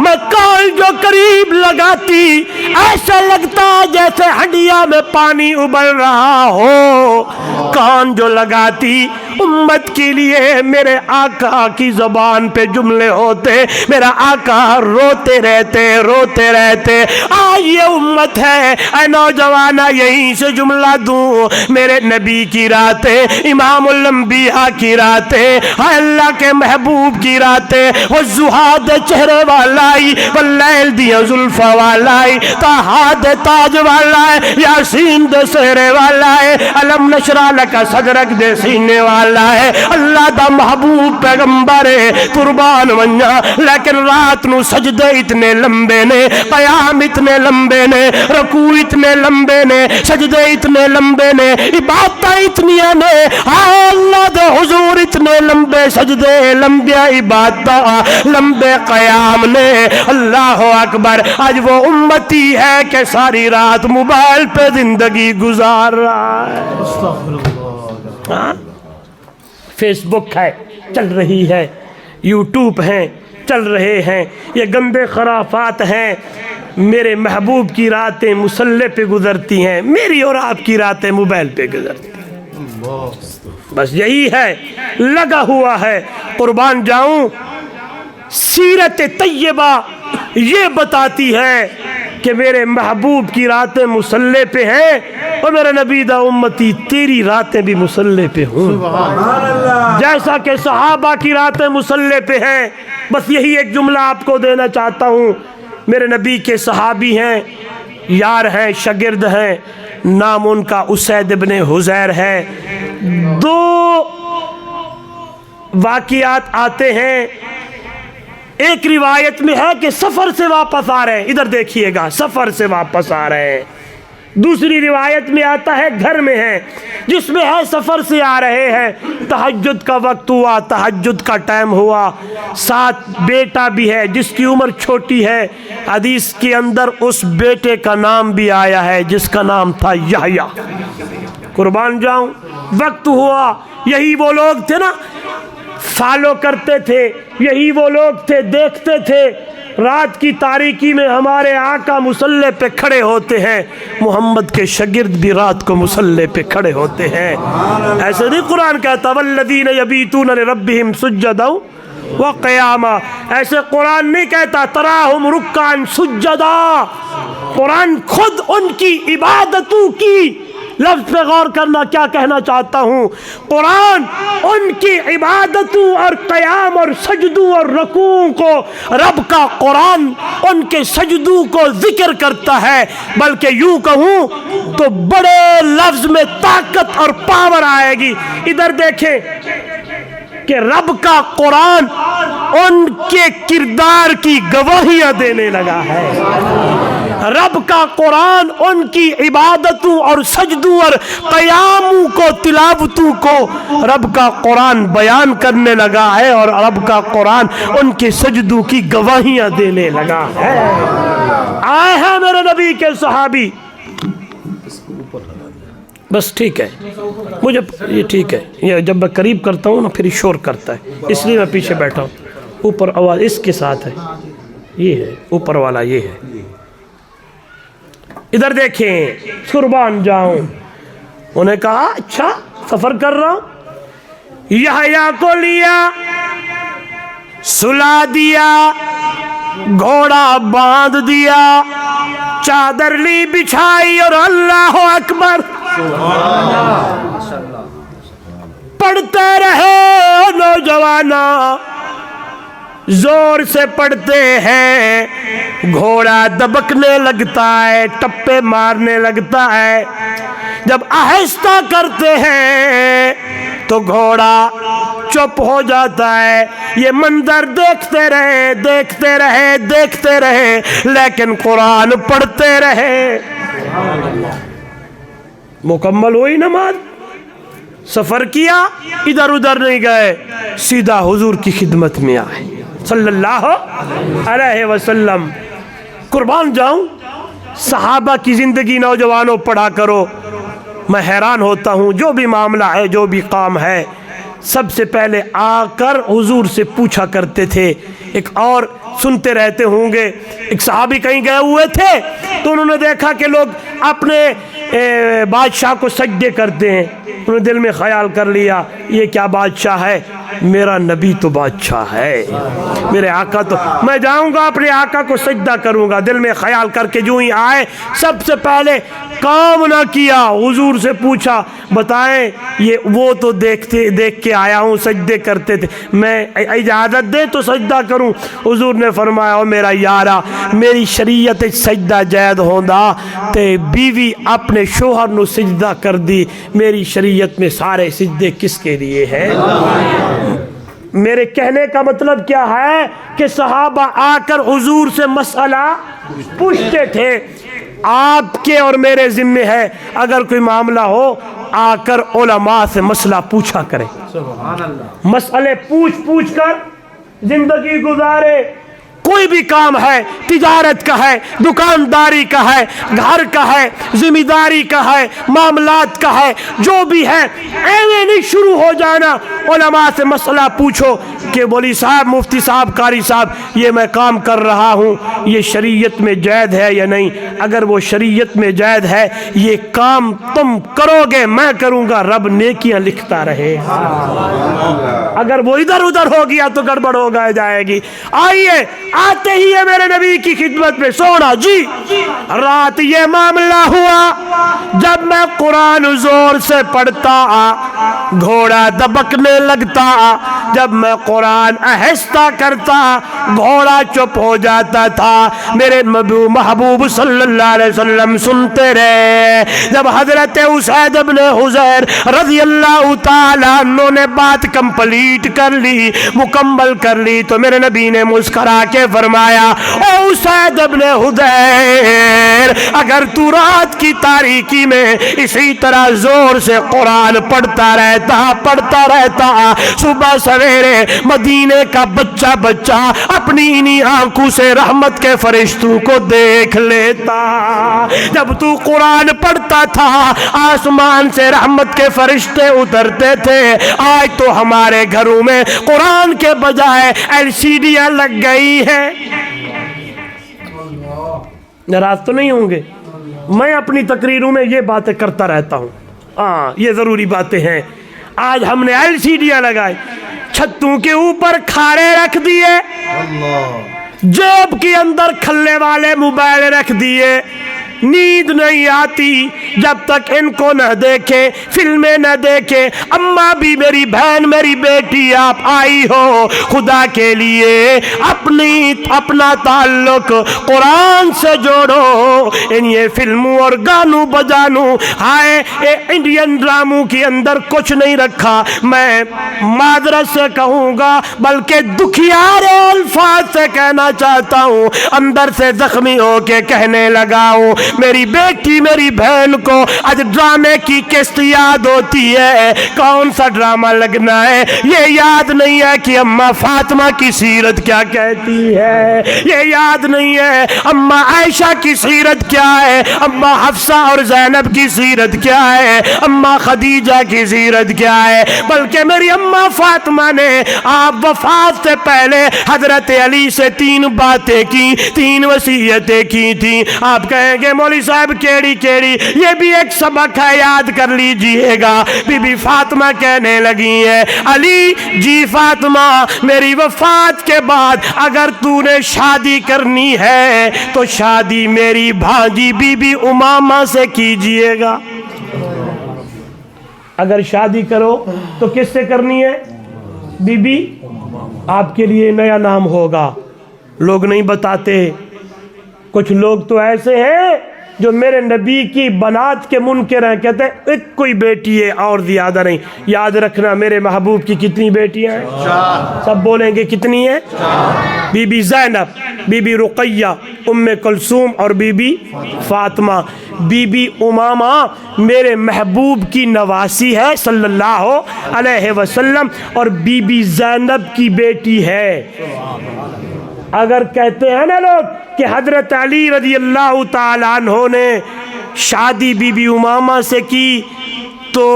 میں کان جو قریب لگاتی ایسا لگتا جیسے ہڈیاں میں پانی ابل رہا ہو. کان جو لگاتی امت کے لیے میرے آقا کی زبان پہ جملے ہوتے, میرا آقا روتے رہتے. آج یہ امت ہے اے نوجوانہ یہیں سے جملہ دوں, میرے نبی کی راتیں, امام الانبیاء کی راتیں, اللہ کے محبوب کی راتیں, وہ زہاد چہرے والائی, واللیل دیا زلفہ والائی, تاہاد تاج والائی, یاسین دے سہرے والائی, علم نشرہ لکا صدرک دے سینے والائی. اللہ دا محبوب پیغمبر قربان ونجا, لیکن رات نو سجدے اتنے لمبے نے, قیام اتنے لمبے نے, رکوع اتنے لمبے نے, سجدے اتنے لمبے نے, عبادتیں اتنی نے, اللہ دے حضور اتنے لمبے سجدے, لمبے عبادتیں, لمبے قیام نے. اللہ اکبر. آج وہ امتی ہے کہ ساری رات موبائل پہ زندگی گزار رہا ہے. فیس بک ہے چل رہی ہے, یوٹیوب ہیں چل رہے ہیں, یہ گندے خرافات ہیں. میرے محبوب کی راتیں مصلی پہ گزرتی ہیں, میری اور آپ کی راتیں موبائل پہ گزرتی ہیں. بس یہی ہے, لگا ہوا ہے. قربان جاؤں سیرت طیبہ یہ بتاتی ہے کہ میرے محبوب کی راتیں مصلی پہ ہیں, اور میرے نبی دا امتی تیری راتیں بھی مصلی پہ ہوں جیسا کہ صحابہ کی راتیں مصلی پہ ہیں. بس یہی ایک جملہ آپ کو دینا چاہتا ہوں. میرے نبی کے صحابی ہیں, یار ہیں, شاگرد ہیں, نام ان کا اسید ابن حضیر ہے. دو واقعات آتے ہیں. ایک روایت میں ہے کہ سفر سے واپس آ رہے ہیں, ادھر دیکھیے گا, سفر سے واپس آ رہے ہیں. دوسری روایت میں آتا ہے گھر میں ہیں, جس میں ہے سفر سے آ رہے ہیں, تہجد کا وقت ہوا, تہجد کا ٹائم ہوا, ساتھ بیٹا بھی ہے جس کی عمر چھوٹی ہے. حدیث کے اندر اس بیٹے کا نام بھی آیا ہے جس کا نام تھا یحییٰ. قربان جاؤں وقت ہوا. یہی وہ لوگ تھے نا فالو کرتے تھے, یہی وہ لوگ تھے دیکھتے تھے. رات کی تاریکی میں ہمارے آقا مصلی پہ کھڑے ہوتے ہیں, محمد کے شاگرد بھی رات کو مصلی پہ کھڑے ہوتے ہیں. ایسے نہیں قرآن کہتا والذین یبیتون لربہم سجدا وقیاما, ایسے قرآن نہیں کہتا تراہم رکعا سجدا. قرآن خود ان کی عبادتوں کی لفظ پہ غور کرنا کیا کہنا چاہتا ہوں. قرآن ان کی عبادتوں اور قیام اور سجدوں اور رکوعوں کو, رب کا قرآن ان کے سجدوں کو ذکر کرتا ہے. بلکہ یوں کہوں تو بڑے لفظ میں طاقت اور پاور آئے گی. ادھر دیکھیں کہ رب کا قرآن ان کے کردار کی گواہیاں دینے لگا ہے. رب کا قرآن ان کی عبادتوں اور سجدوں اور قیاموں کو, تلاوتوں کو رب کا قرآن بیان کرنے لگا ہے, اور رب کا قرآن ان کے سجدوں کی گواہیاں دینے لگا ہے. آئے ہیں میرے نبی کے صحابی. بس ٹھیک ہے, مجھے یہ ٹھیک ہے, یہ جب میں قریب کرتا ہوں نا پھر شور کرتا ہے, اس لیے میں پیچھے بیٹھا ہوں. اوپر آواز اس کے ساتھ ہے, یہ ہے اوپر والا, یہ ہے. ادھر دیکھیں قربان جاؤں, انہیں کہا اچھا سفر کر رہا ہوں. یحییٰ کو لیا, سلا دیا, گھوڑا باندھ دیا, چادر لی بچھائی, اور اللہ اکبر پڑھتے رہے. نوجوانا زور سے پڑھتے ہیں گھوڑا دبکنے لگتا ہے، ٹپے مارنے لگتا ہے، جب آہستہ کرتے ہیں تو گھوڑا چپ ہو جاتا ہے۔ یہ منظر دیکھتے رہے دیکھتے رہے دیکھتے رہے، لیکن قرآن پڑھتے رہے۔ مکمل ہوئی نماز، سفر کیا، ادھر ادھر نہیں گئے، سیدھا حضور کی خدمت میں آئے صلی اللہ علیہ وسلم۔ قربان جاؤں، صحابہ کی زندگی نوجوانوں پڑھا کرو، میں حیران ہوتا ہوں، جو بھی معاملہ ہے، جو بھی کام ہے، سب سے پہلے آ کر حضور سے پوچھا کرتے تھے۔ ایک اور سنتے رہتے ہوں گے، ایک صحابی کہیں گئے ہوئے تھے تو انہوں نے دیکھا کہ لوگ اپنے بادشاہ کو سجدے کرتے ہیں۔ انہوں نے دل میں خیال کر لیا، یہ کیا بادشاہ ہے، میرا نبی تو بادشاہ ہے، میرے آقا تو، میں جاؤں گا اپنے آقا کو سجدہ کروں گا۔ دل میں خیال کر کے جو ہی آئے، سب سے پہلے کام نہ کیا، حضور سے پوچھا، بتائیں یہ وہ تو دیکھ کے آیا ہوں سجدے کرتے تھے، میں اجازت دے تو سجدہ کروں۔ حضور نے فرمایا، او میرا یارا، میری شریعت سجدہ جائز ہوندا تے بیوی اپنے شوہر نو سجدہ کر دی، میری شریعت میں سارے سجدے کس کے لیے ہیں؟ میرے کہنے کا مطلب کیا ہے کہ صحابہ آ کر حضور سے مسئلہ پوچھتے تھے۔ آپ کے اور میرے ذمہ ہے، اگر کوئی معاملہ ہو آ کر علماء سے مسئلہ پوچھا کرے، مسئلے پوچھ کر زندگی گزارے۔ کوئی بھی کام ہے، تجارت کا ہے، دکانداری کا ہے، گھر کا ہے، ذمہ داری کا ہے، معاملات کا ہے، جو بھی ہے، ایویں نہیں شروع ہو جانا۔ علماء سے مسئلہ پوچھو کہ مولوی صاحب، مفتی صاحب، قاری صاحب، یہ میں کام کر رہا ہوں، یہ شریعت میں جائز ہے یا نہیں؟ اگر وہ شریعت میں جائز ہے، یہ کام تم کرو گے، میں کروں گا، رب نیکیاں لکھتا رہے۔ اگر وہ ادھر ادھر ہو گیا تو گڑبڑ ہو جائے گی۔ آئیے، آتے ہی ہے میرے نبی کی خدمت میں، سونا جی، رات یہ معاملہ ہوا، جب میں قرآن زور سے پڑھتا گھوڑا دبکنے لگتا، جب میں قرآن آہستہ کرتا گھوڑا چپ ہو جاتا تھا۔ میرے محبوب صلی اللہ علیہ وسلم سنتے رہے۔ جب حضرت اسید بن حضیر رضی اللہ تعالیٰ عنہ نے بات کمپلیٹ کر لی، مکمل کر لی، تو میرے نبی نے مسکرا کے فرمایا، اے اسید بن حضیر، اگر تو رات کی تاریکی میں اسی طرح زور سے قرآن پڑھتا رہتا، صبح سویرے مدینے کا بچہ اپنی انہی آنکھوں سے رحمت کے فرشتوں کو دیکھ لیتا۔ جب تو قرآن پڑھتا تھا، آسمان سے رحمت کے فرشتے اترتے تھے۔ آج تو ہمارے گھروں میں قرآن کے بجائے LCDیاں لگ گئی ہیں۔ ناراض تو نہیں ہوں گے؟ میں اپنی تقریروں میں یہ باتیں کرتا رہتا ہوں، ہاں یہ ضروری باتیں ہیں۔ آج ہم نے LCDیاں لگائی، چھتوں کے اوپر کھارے رکھ دیے، جیب کے اندر کھلے والے موبائل رکھ دیے۔ نیند نہیں آتی جب تک ان کو نہ دیکھے، فلمیں نہ دیکھے۔ اماں بھی، میری بہن، میری بیٹی، آپ آئی ہو، خدا کے لیے اپنا تعلق قرآن سے جوڑو۔ ان یہ فلموں اور گانوں بجانوں، ہائے انڈین ڈراموں کے اندر کچھ نہیں رکھا، میں معذرت سے کہوں گا، بلکہ دکھیارے الفاظ سے کہنا چاہتا ہوں، اندر سے زخمی ہو کے کہنے لگا ہوں، میری بیٹی، میری بہن کو آج ڈرامے کی قسط یاد ہوتی ہے۔ کون سا ڈرامہ لگنا ہے؟ یہ یاد نہیں ہے کہ اماں فاطمہ کی سیرت کیا کہتی ہے، یہ یاد نہیں ہے اماں عائشہ کی سیرت کیا ہے، اماں حفصہ اور زینب کی سیرت کیا ہے، اماں خدیجہ کی سیرت کیا ہے، بلکہ میری اماں فاطمہ نے آپ وفات سے پہلے حضرت علی سے 3 باتیں کی، 3 وصیتیں کی تھی۔ آپ کہیں گے مولوی صاحب کیڑی یہ بھی ایک سبق ہے، یاد کر لیجئے گا۔ بی بی فاطمہ کہنے لگی ہے، علی جی فاطمہ، میری وفات کے بعد اگر تو نے شادی کرنی ہے تو شادی میری بھانجی بی بی امامہ سے کیجئے گا۔ اگر شادی کرو تو کس سے کرنی ہے؟ بی بی آپ کے لیے نیا نام ہوگا، لوگ نہیں بتاتے. کچھ لوگ تو ایسے ہیں جو میرے نبی کی بنات کے منکر ہیں، کہتے ہیں ایک کوئی بیٹی ہے اور زیادہ نہیں. یاد رکھنا میرے محبوب کی کتنی بیٹیاں ہیں؟ سب بولیں گے کتنی ہیں؟ بی بی زینب، بی بی رقیہ، ام کلثوم اور بی بی فاطمہ. بی بی امامہ میرے محبوب کی نواسی ہے صلی اللہ علیہ وسلم، اور بی بی زینب کی بیٹی ہے. اگر کہتے ہیں نا لوگ کہ حضرت علی رضی اللہ تعالیٰ عنہ نے شادی بی بی امامہ سے کی تو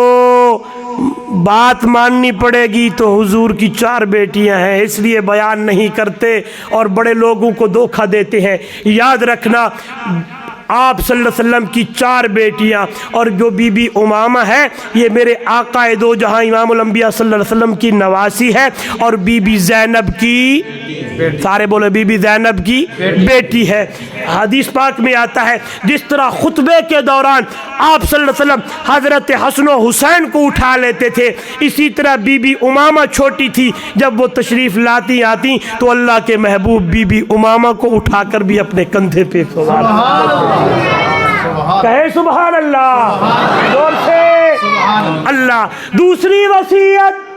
بات ماننی پڑے گی، تو حضور کی 4 بیٹیاں ہیں، اس لیے بیان نہیں کرتے اور بڑے لوگوں کو دھوکہ دیتے ہیں. یاد رکھنا آپ صلی اللہ علیہ وسلم کی 4 بیٹیاں، اور جو بی بی امامہ ہے یہ میرے آقا دو جہاں امام الانبیاء صلی اللہ علیہ وسلم کی نواسی ہے، اور بی بی زینب کی، سارے بولے بی بی زینب کی بیٹی ہے. حدیث پاک میں آتا ہے جس طرح خطبے کے دوران آپ صلی اللہ علیہ وسلم حضرت حسن و حسین کو اٹھا لیتے تھے، اسی طرح بی بی امامہ چھوٹی تھی، جب وہ تشریف لاتی آتی تو اللہ کے محبوب بی بی امامہ کو اٹھا کر بھی اپنے کندھے پہ سوار. کہے سبحان اللہ زور سے اللہ. دوسری وصیت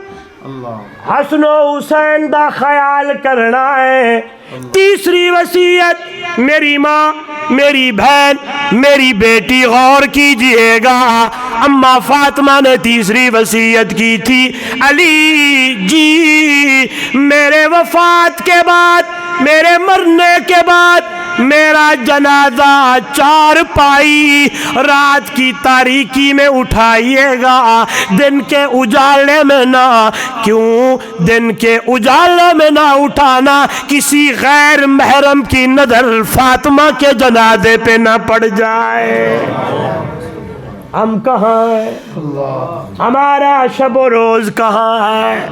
حسن و حسین دا خیال کرنا ہے. تیسری وصیت میری ماں، میری بہن، میری بیٹی غور کیجئے گا. اما فاطمہ نے تیسری وصیت کی تھی، علی جی میرے وفات کے بعد، میرے مرنے کے بعد میرا جنازہ 4 پائی رات کی تاریکی میں اٹھائیے گا، دن کے اجالے میں نہ. کیوں دن کے اجالے میں نہ اٹھانا؟ کسی غیر محرم کی نظر فاطمہ کے جنازے پہ نہ پڑ جائے. ہم کہاں ہیں؟ ہمارا شب و روز کہاں ہے؟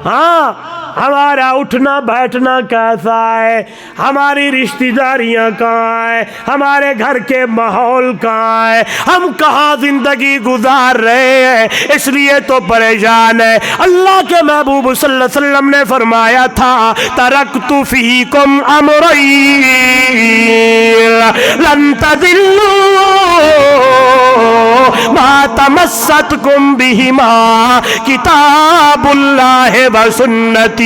ہاں ہمارا اٹھنا بیٹھنا کیسا ہے؟ ہماری رشتہ داریاں کہاں ہیں؟ ہمارے گھر کے ماحول کہاں ہے؟ ہم کہاں زندگی گزار رہے ہیں؟ اس لیے تو پریشان ہے. اللہ کے محبوب صلی اللہ علیہ وسلم نے فرمایا تھا ترکت فیکم امرین لن تضلوا ما تمسکتم بہما کتاب اللہ و سنتی.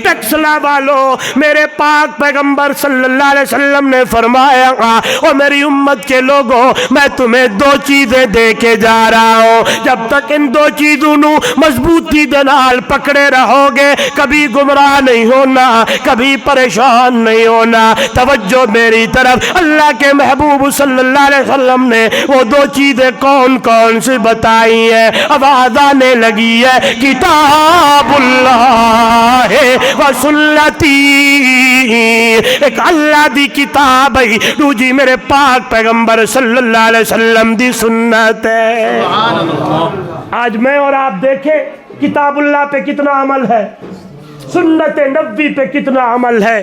ٹیکسلا والو میرے پاک پیغمبر صلی اللہ علیہ وسلم نے فرمایا اور میری امت کے لوگوں میں تمہیں 2 چیزیں دے کے جا رہا ہوں، جب تک ان 2 چیزوں نو مضبوطی دے نال پکڑے رہو گے کبھی گمراہ نہیں ہونا، کبھی پریشان نہیں ہونا. توجہ میری طرف. اللہ کے محبوب صلی اللہ علیہ وسلم نے وہ 2 چیزیں کون کون سی بتائی ہیں؟ آواز آنے لگی ہے کتاب اللہ و سنتی. ایک اللہ دی کتاب ہے، دوجی میرے پاک پیغمبر صلی اللہ علیہ وسلم دی سنت ہے. آج میں اور آپ دیکھیں کتاب اللہ پہ کتنا عمل ہے، سنت نبوی پہ کتنا عمل ہے.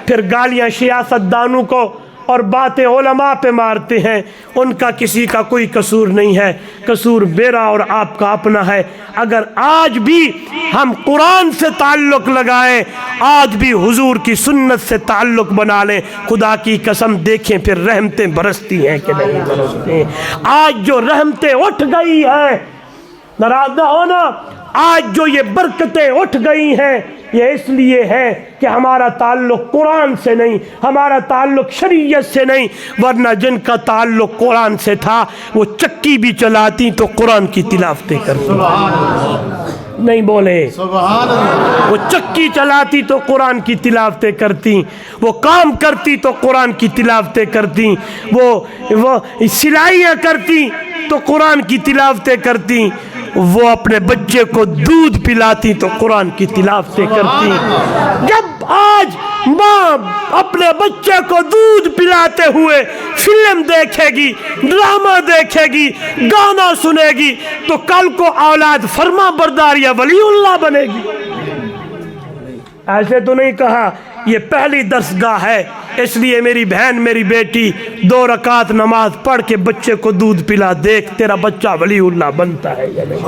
پھر گالیاں سیاست دانوں کو اور باتیں علماء پہ مارتے ہیں. ان کا کسی کا کوئی قصور نہیں ہے، قصور میرا اور آپ کا اپنا ہے. اگر آج بھی ہم قرآن سے تعلق لگائیں، آج بھی حضور کی سنت سے تعلق بنا لیں، خدا کی قسم دیکھیں پھر رحمتیں برستی ہیں کہ نہیں برستی. آج جو رحمتیں اٹھ گئی ہیں، ناراض نہ ہونا، آج جو یہ برکتیں اٹھ گئی ہیں یہ اس لیے ہے کہ ہمارا تعلق قرآن سے نہیں، ہمارا تعلق شریعت سے نہیں. ورنہ جن کا تعلق قرآن سے تھا وہ چکی بھی چلاتی تو قرآن کی تلاوتیں کرتی. نہیں بولے سبحان اللہ. وہ چکی چلاتی تو قرآن کی تلاوتیں کرتی، وہ کام کرتی تو قرآن کی تلاوتیں کرتی، وہ سلائیاں کرتی تو قرآن کی تلاوتیں کرتی، وہ اپنے بچے کو دودھ پلاتی تو قرآن کی تلاوتیں کرتی. جب آج ماں اپنے بچے کو دودھ پلاتے ہوئے فلم دیکھے گی، ڈرامہ دیکھے گی، گانا سنے گی تو کل کو اولاد فرما بردار یا ولی اللہ بنے گی. ایسے تو نہیں کہا. یہ پہلی درسگاہ ہے، اس لیے میری بہن میری بیٹی 2 رکعت نماز پڑھ کے بچے کو دودھ پلا، دیکھ تیرا بچہ ولی اللہ بنتا ہے یا نہیں.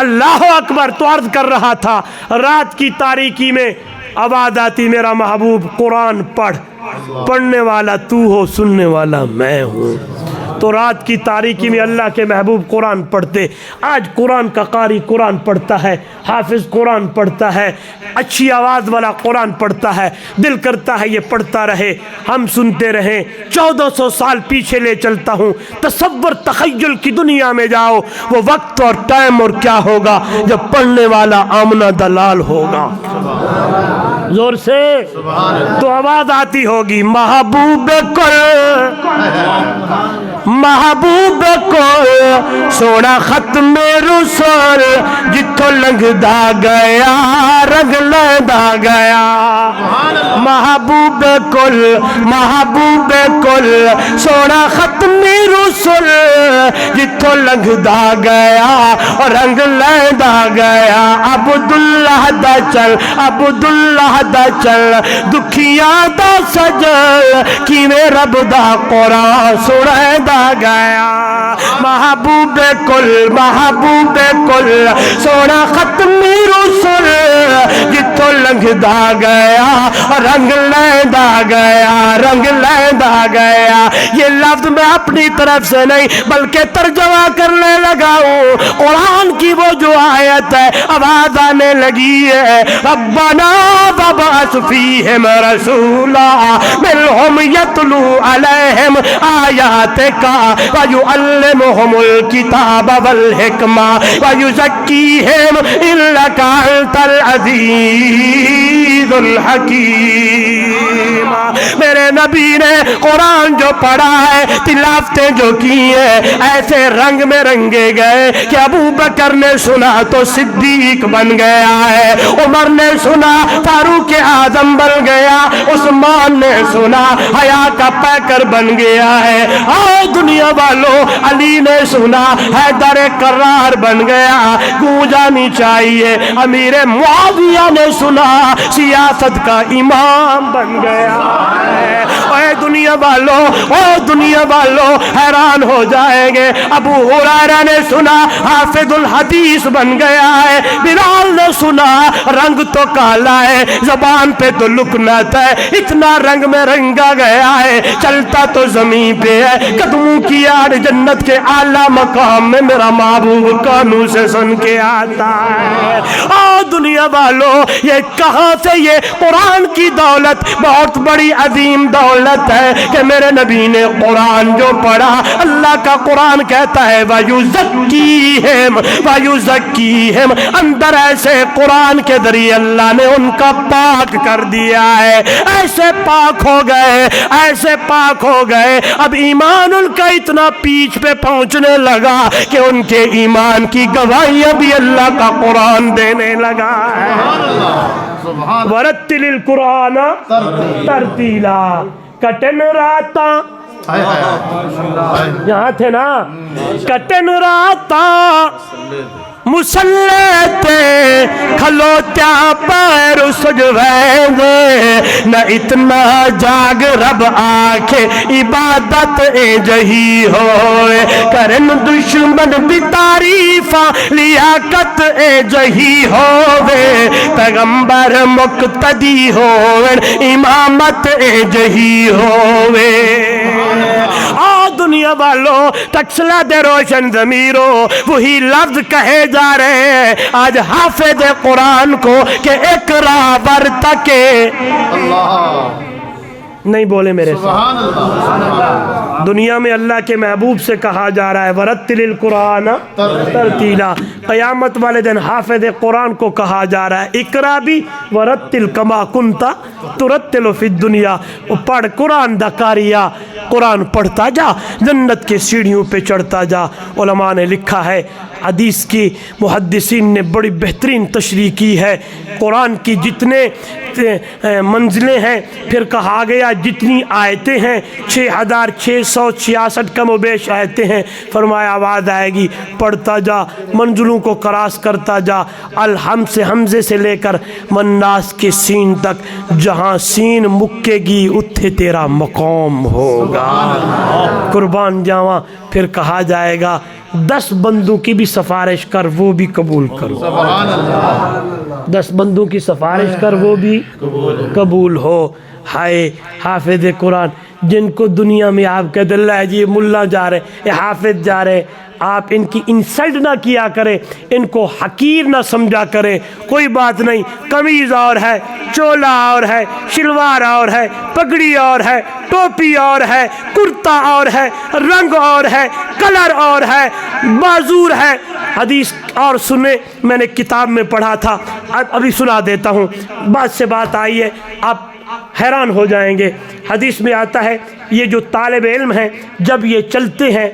اللہ اکبر. تو عرض کر رہا تھا رات کی تاریکی میں آواز آتی میرا محبوب قرآن پڑھ. پڑھنے والا تو ہو سننے والا میں ہوں. تو رات کی تاریکی میں اللہ کے محبوب قرآن پڑھتے. آج قرآن کا قاری قرآن پڑھتا ہے, حافظ قرآن پڑھتا ہے, اچھی آواز والا قرآن پڑھتا ہے. دل کرتا ہے یہ پڑھتا رہے, ہم سنتے رہیں. 1400 سال پیچھے لے چلتا ہوں. تصور تخیل کی دنیا میں جاؤ, وہ وقت اور ٹائم اور کیا ہوگا جب پڑھنے والا آمنہ دلال ہوگا. زور سے تو آواز آتی ہوگی محبوب محبوب کو سونا ختم رسول جتھوں لنگدا گیا رنگ لیندا گیا. محبوب کل سونا ختم رسول جتھوں لنگدا گیا اور رنگ لیندا گیا. عبداللہ دا چل دکھیاں دا سجل کیویں رب دا قرآن سنائدا گیا. محبوب کل سونا ختمی رسول جتوں لنگدا گیا رنگ لیندا گیا. یہ لفظ میں اپنی طرف سے نہیں بلکہ ترجمہ کرنے لگا ہوں. قرآن کی وہ جو آیت ہے آواز آنے لگی ہے ربنا وابعث فیہم رسولا منہم یتلو علیہم آیاتک وَيُعَلِّمُهُمُ الْكِتَابَ وَالْحِكْمَةَ وَيُزَكِّيهِمْ إِنَّكَ أَنْتَ الْعَزِيزُ الْحَكِيمُ. میرے نبی نے قرآن جو پڑھا ہے, تلاوتیں جو کی ہیں, ایسے رنگ میں رنگے گئے کہ ابو بکر نے سنا تو صدیق بن گیا ہے, عمر نے سنا فاروق اعظم بن گیا, عثمان نے سنا حیا کا پیکر بن گیا ہے. دنیا والوں علی نے سنا حیدر کرار بن گیا, گونجانی چاہیے. امیر معاویہ نے سنا سیاست کا امام بن گیا ہے. اے دنیا والوں حیران ہو جائیں گے. ابو ہریرہ نے سنا حافظ الحدیث بن گیا ہے. بلال نے سنا رنگ تو کالا ہے, زبان پہ تو لکنت ہے, اتنا رنگ میں رنگا گیا ہے, چلتا تو زمین پہ ہے, قدموں کی آڑ جنت کے اعلیٰ مقام میں میرا محبوب کانوں سے سن کے آتا ہے. دنیا والوں یہ کہاں سے یہ قرآن کی دولت, بہت بڑی عظیم دولت ہے کہ میرے نبی نے قرآن جو پڑھا, اللہ کا قرآن کہتا ہے وَيُزَكِّيهِمْ اندر ایسے قرآن کے ذریعے اللہ نے ان کا پاک کر دیا ہے. ایسے پاک ہو گئے اب ایمان ان کا اتنا پیچ پہ پہنچنے لگا کہ ان کے ایمان کی گواہیاں بھی اللہ کا قرآن دینے لگا ہے. وَرَتِّلِ الْقُرْآنَ تَرْتِيلًا. کٹن راتا یہاں تھے نا, کٹن راتا مسلح تے کھلوتیا پیر سجویں دے, نہ اتنا جاگ رب آکھے عبادت اے جہی ہوئے, کرن دشمن بھی تعریفاں لیاقت اے جہی ہوئے, پیغمبر مقتدی ہوئے امامت اے جہی ہوئے. دنیا والوں تکسلا دے روشن ضمیروں وہی لفظ کہے جا رہے ہیں آج حافظ قرآن کو کہ اقرا ورتقے. نہیں بولے میرے ساتھ. دنیا میں اللہ کے محبوب سے کہا جا رہا ہے وَرَتِّلِ الْقُرْآنَ تَرْتِيلًا. قیامت والے دن حافظ قرآن کو کہا جا رہا ہے اقرا بھی وَرَتِّلْ كَمَا كُنْتَ تُرَتِّلُ فِي الدُّنْيَا. پڑھ قرآن دا کاریا, قرآن پڑھتا جا, جنت کے سیڑھیوں پہ چڑھتا جا. علماء نے لکھا ہے, حدیث کی محدثین نے بڑی بہترین تشریح کی ہے, قرآن کی جتنے منزلیں ہیں, پھر کہا گیا جتنی آیتیں ہیں 6666 کم و بیش آیتیں ہیں, فرمایا آواز آئے گی پڑھتا جا, منزلوں کو کراس کرتا جا, الحم سے حمزے سے لے کر مناس کے سین تک, جہاں سین مکے گی اتھے تیرا مقام ہوگا. قربان جاواں. پھر کہا جائے گا 10 بندوں کی بھی سفارش کر وہ بھی قبول کرو، 10 بندوں کی سفارش کر وہ بھی قبول ہو۔ ہائے حافظ قرآن جن کو دنیا میں آپ کہتے اللہ جی یہ ملا جا رہے، یہ حافظ جا رہے، آپ ان کی انسلٹ نہ کیا کریں، ان کو حقیر نہ سمجھا کریں۔ کوئی بات نہیں، قمیض اور ہے، چولا اور ہے، شلوار اور ہے، پگڑی اور ہے، ٹوپی اور ہے، کرتا اور ہے، رنگ اور ہے، کلر اور ہے، معذور ہے۔ حدیث اور سنیں، میں نے کتاب میں پڑھا تھا، ابھی سنا دیتا ہوں، بات سے بات آئی ہے، آپ حیران ہو جائیں گے۔ حدیث میں آتا ہے یہ جو طالب علم ہیں جب یہ چلتے ہیں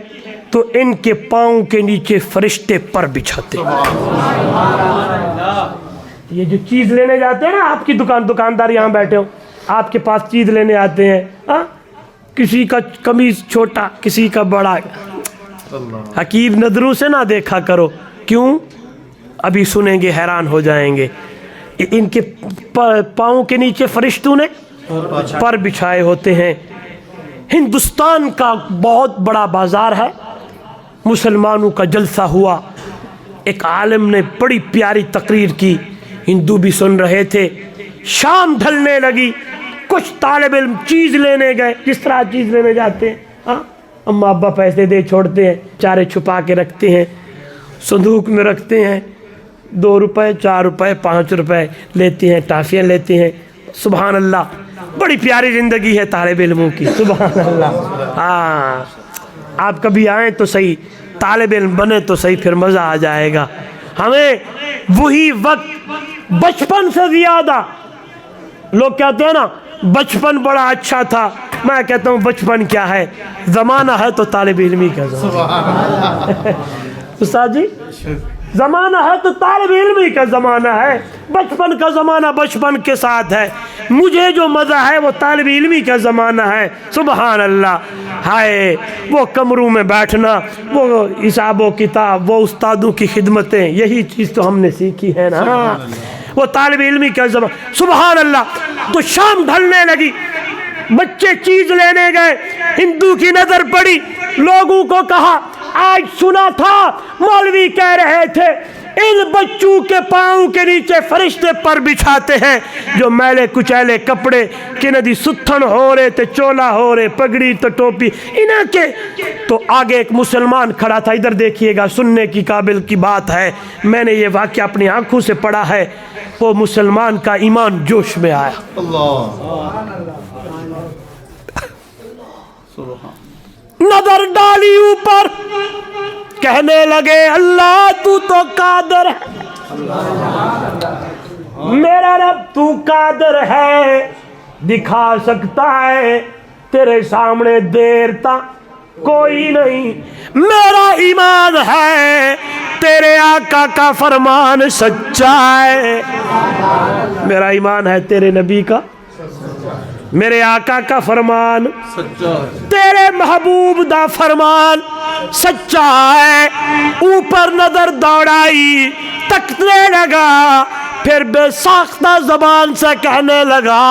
تو ان کے پاؤں کے نیچے فرشتے پر بچھاتے ہیں۔ یہ جو چیز لینے جاتے ہیں نا، آپ کی دکاندار یہاں بیٹھے ہو، آپ کے پاس چیز لینے آتے ہیں، کسی کا قمیض چھوٹا کسی کا بڑا، حقیر نظروں سے نہ دیکھا کرو۔ کیوں؟ ابھی سنیں گے حیران ہو جائیں گے۔ ان کے پاؤں کے نیچے فرشتوں نے پر بچھائے ہوتے ہیں۔ ہندوستان کا بہت بڑا بازار ہے، مسلمانوں کا جلسہ ہوا، ایک عالم نے بڑی پیاری تقریر کی، ہندو بھی سن رہے تھے۔ شام ڈھلنے لگی، کچھ طالب علم چیز لینے گئے، جس طرح چیز لینے جاتے ہیں، اماں ابا پیسے دے چھوڑتے ہیں، چارے چھپا کے رکھتے ہیں، صندوق میں رکھتے ہیں، 2 روپے 4 روپے 5 روپے لیتے ہیں، ٹافیاں لیتے ہیں۔ سبحان اللہ، بڑی پیاری زندگی ہے طالب علموں کی، سبحان اللہ۔ ہاں، آپ کبھی آئیں تو صحیح، طالب علم بنے تو صحیح، پھر مزہ آ جائے گا۔ ہمیں وہی وقت بچپن سے زیادہ، لوگ کہتے ہیں نا بچپن بڑا اچھا تھا، میں کہتا ہوں بچپن کیا ہے، زمانہ ہے تو طالب علمی کا زمانہ۔ استاد جی، زمانہ ہے تو طالب علمی کا زمانہ ہے، بچپن کا زمانہ بچپن کے ساتھ ہے، مجھے جو مزہ ہے وہ طالب علمی کا زمانہ ہے۔ سبحان اللہ۔ ہائے وہ کمروں میں بیٹھنا، وہ حساب و کتاب، وہ استادوں کی خدمتیں، یہی چیز تو ہم نے سیکھی ہے نا، وہ طالب علمی کا زمانہ۔ سبحان اللہ۔ تو شام ڈھلنے لگی، بچے چیز لینے گئے، ہندو کی نظر پڑی، لوگوں کو کہا آج سنا تھا مولوی کہہ رہے تھے ان بچوں کے پاؤں کے نیچے فرشتے پر بچھاتے ہیں جو میلے کچیلے کپڑے کہ ندی ستھن ہو رہے تھے، چولا ہو رہے، پگڑی تو ٹوپی انہاں کے۔ تو آگے ایک مسلمان کھڑا تھا، ادھر دیکھیے گا، سننے کی قابل کی بات ہے، میں نے یہ واقعہ اپنی آنکھوں سے پڑھا ہے۔ وہ مسلمان کا ایمان جوش میں آیا، نظر ڈالی اوپر، کہنے لگے اللہ تو قادر ہے، میرا رب تو قادر ہے، دکھا سکتا ہے، تیرے سامنے دیر تک کوئی نہیں، میرا ایمان ہے تیرے آقا کا فرمان سچا ہے، میرا ایمان ہے تیرے نبی کا، میرے آقا کا فرمان تیرے محبوب دا فرمان سچا ہے۔ اوپر نظر دوڑائی، تکنے لگا، پھر بے ساختہ زبان سے کہنے لگا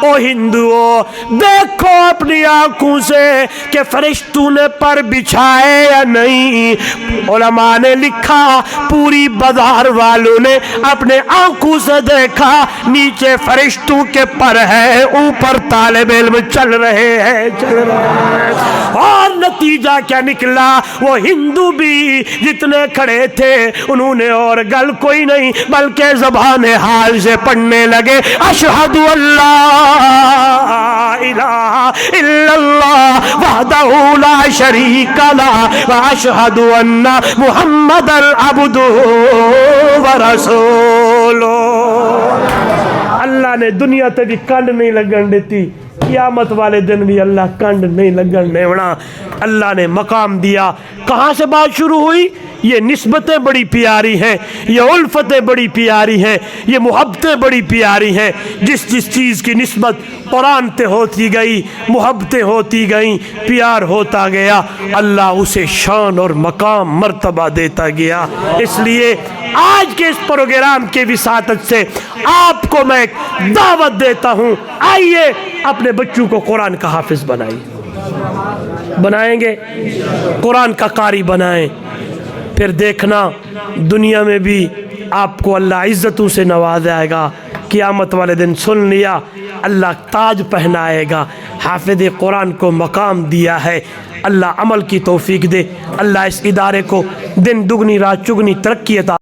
او ہندوؤں دیکھو اپنی آنکھوں سے کہ فرشتوں نے پر بچھائے یا نہیں۔ علماء نے لکھا پوری بازار والوں نے اپنے آنکھوں سے دیکھا، نیچے فرشتوں کے پر ہے، اوپر طالب علم چل رہے ہیں، اور نتیجہ کیا نکلا؟ وہ ہندو بھی جتنے کھڑے تھے انہوں نے اور گل کوئی نہیں بلکہ زبان حال سے پڑھنے لگے، اشہد اللہ الہ الا اللہ وحدہ لا شریک لہ واشہد ان محمد عبدہ ورسولہ۔ اللہ نے دنیا تے بھی کنڈ نہیں لگن دیتی، قیامت والے دن بھی اللہ کنڈ نہیں لگن دینا۔ اللہ نے مقام دیا۔ کہاں سے بات شروع ہوئی؟ یہ نسبتیں بڑی پیاری ہیں، یہ الفتیں بڑی پیاری ہیں، یہ محبتیں بڑی پیاری ہیں۔ جس جس چیز کی نسبت قرآن تے ہوتی گئی، محبتیں ہوتی گئیں، پیار ہوتا گیا، اللہ اسے شان اور مقام مرتبہ دیتا گیا۔ اس لیے آج کے اس پروگرام کے وساطت سے آپ کو میں ایک دعوت دیتا ہوں، آئیے اپنے بچوں کو قرآن کا حافظ بنائیے، بنائیں گے قرآن کا قاری بنائیں، پھر دیکھنا دنیا میں بھی آپ کو اللہ عزتوں سے نوازائے گا، قیامت والے دن سن لیا اللہ تاج پہنائے گا۔ حافظ قرآن کو مقام دیا ہے، اللہ عمل کی توفیق دے، اللہ اس ادارے کو دن دگنی رات چگنی ترقی عطا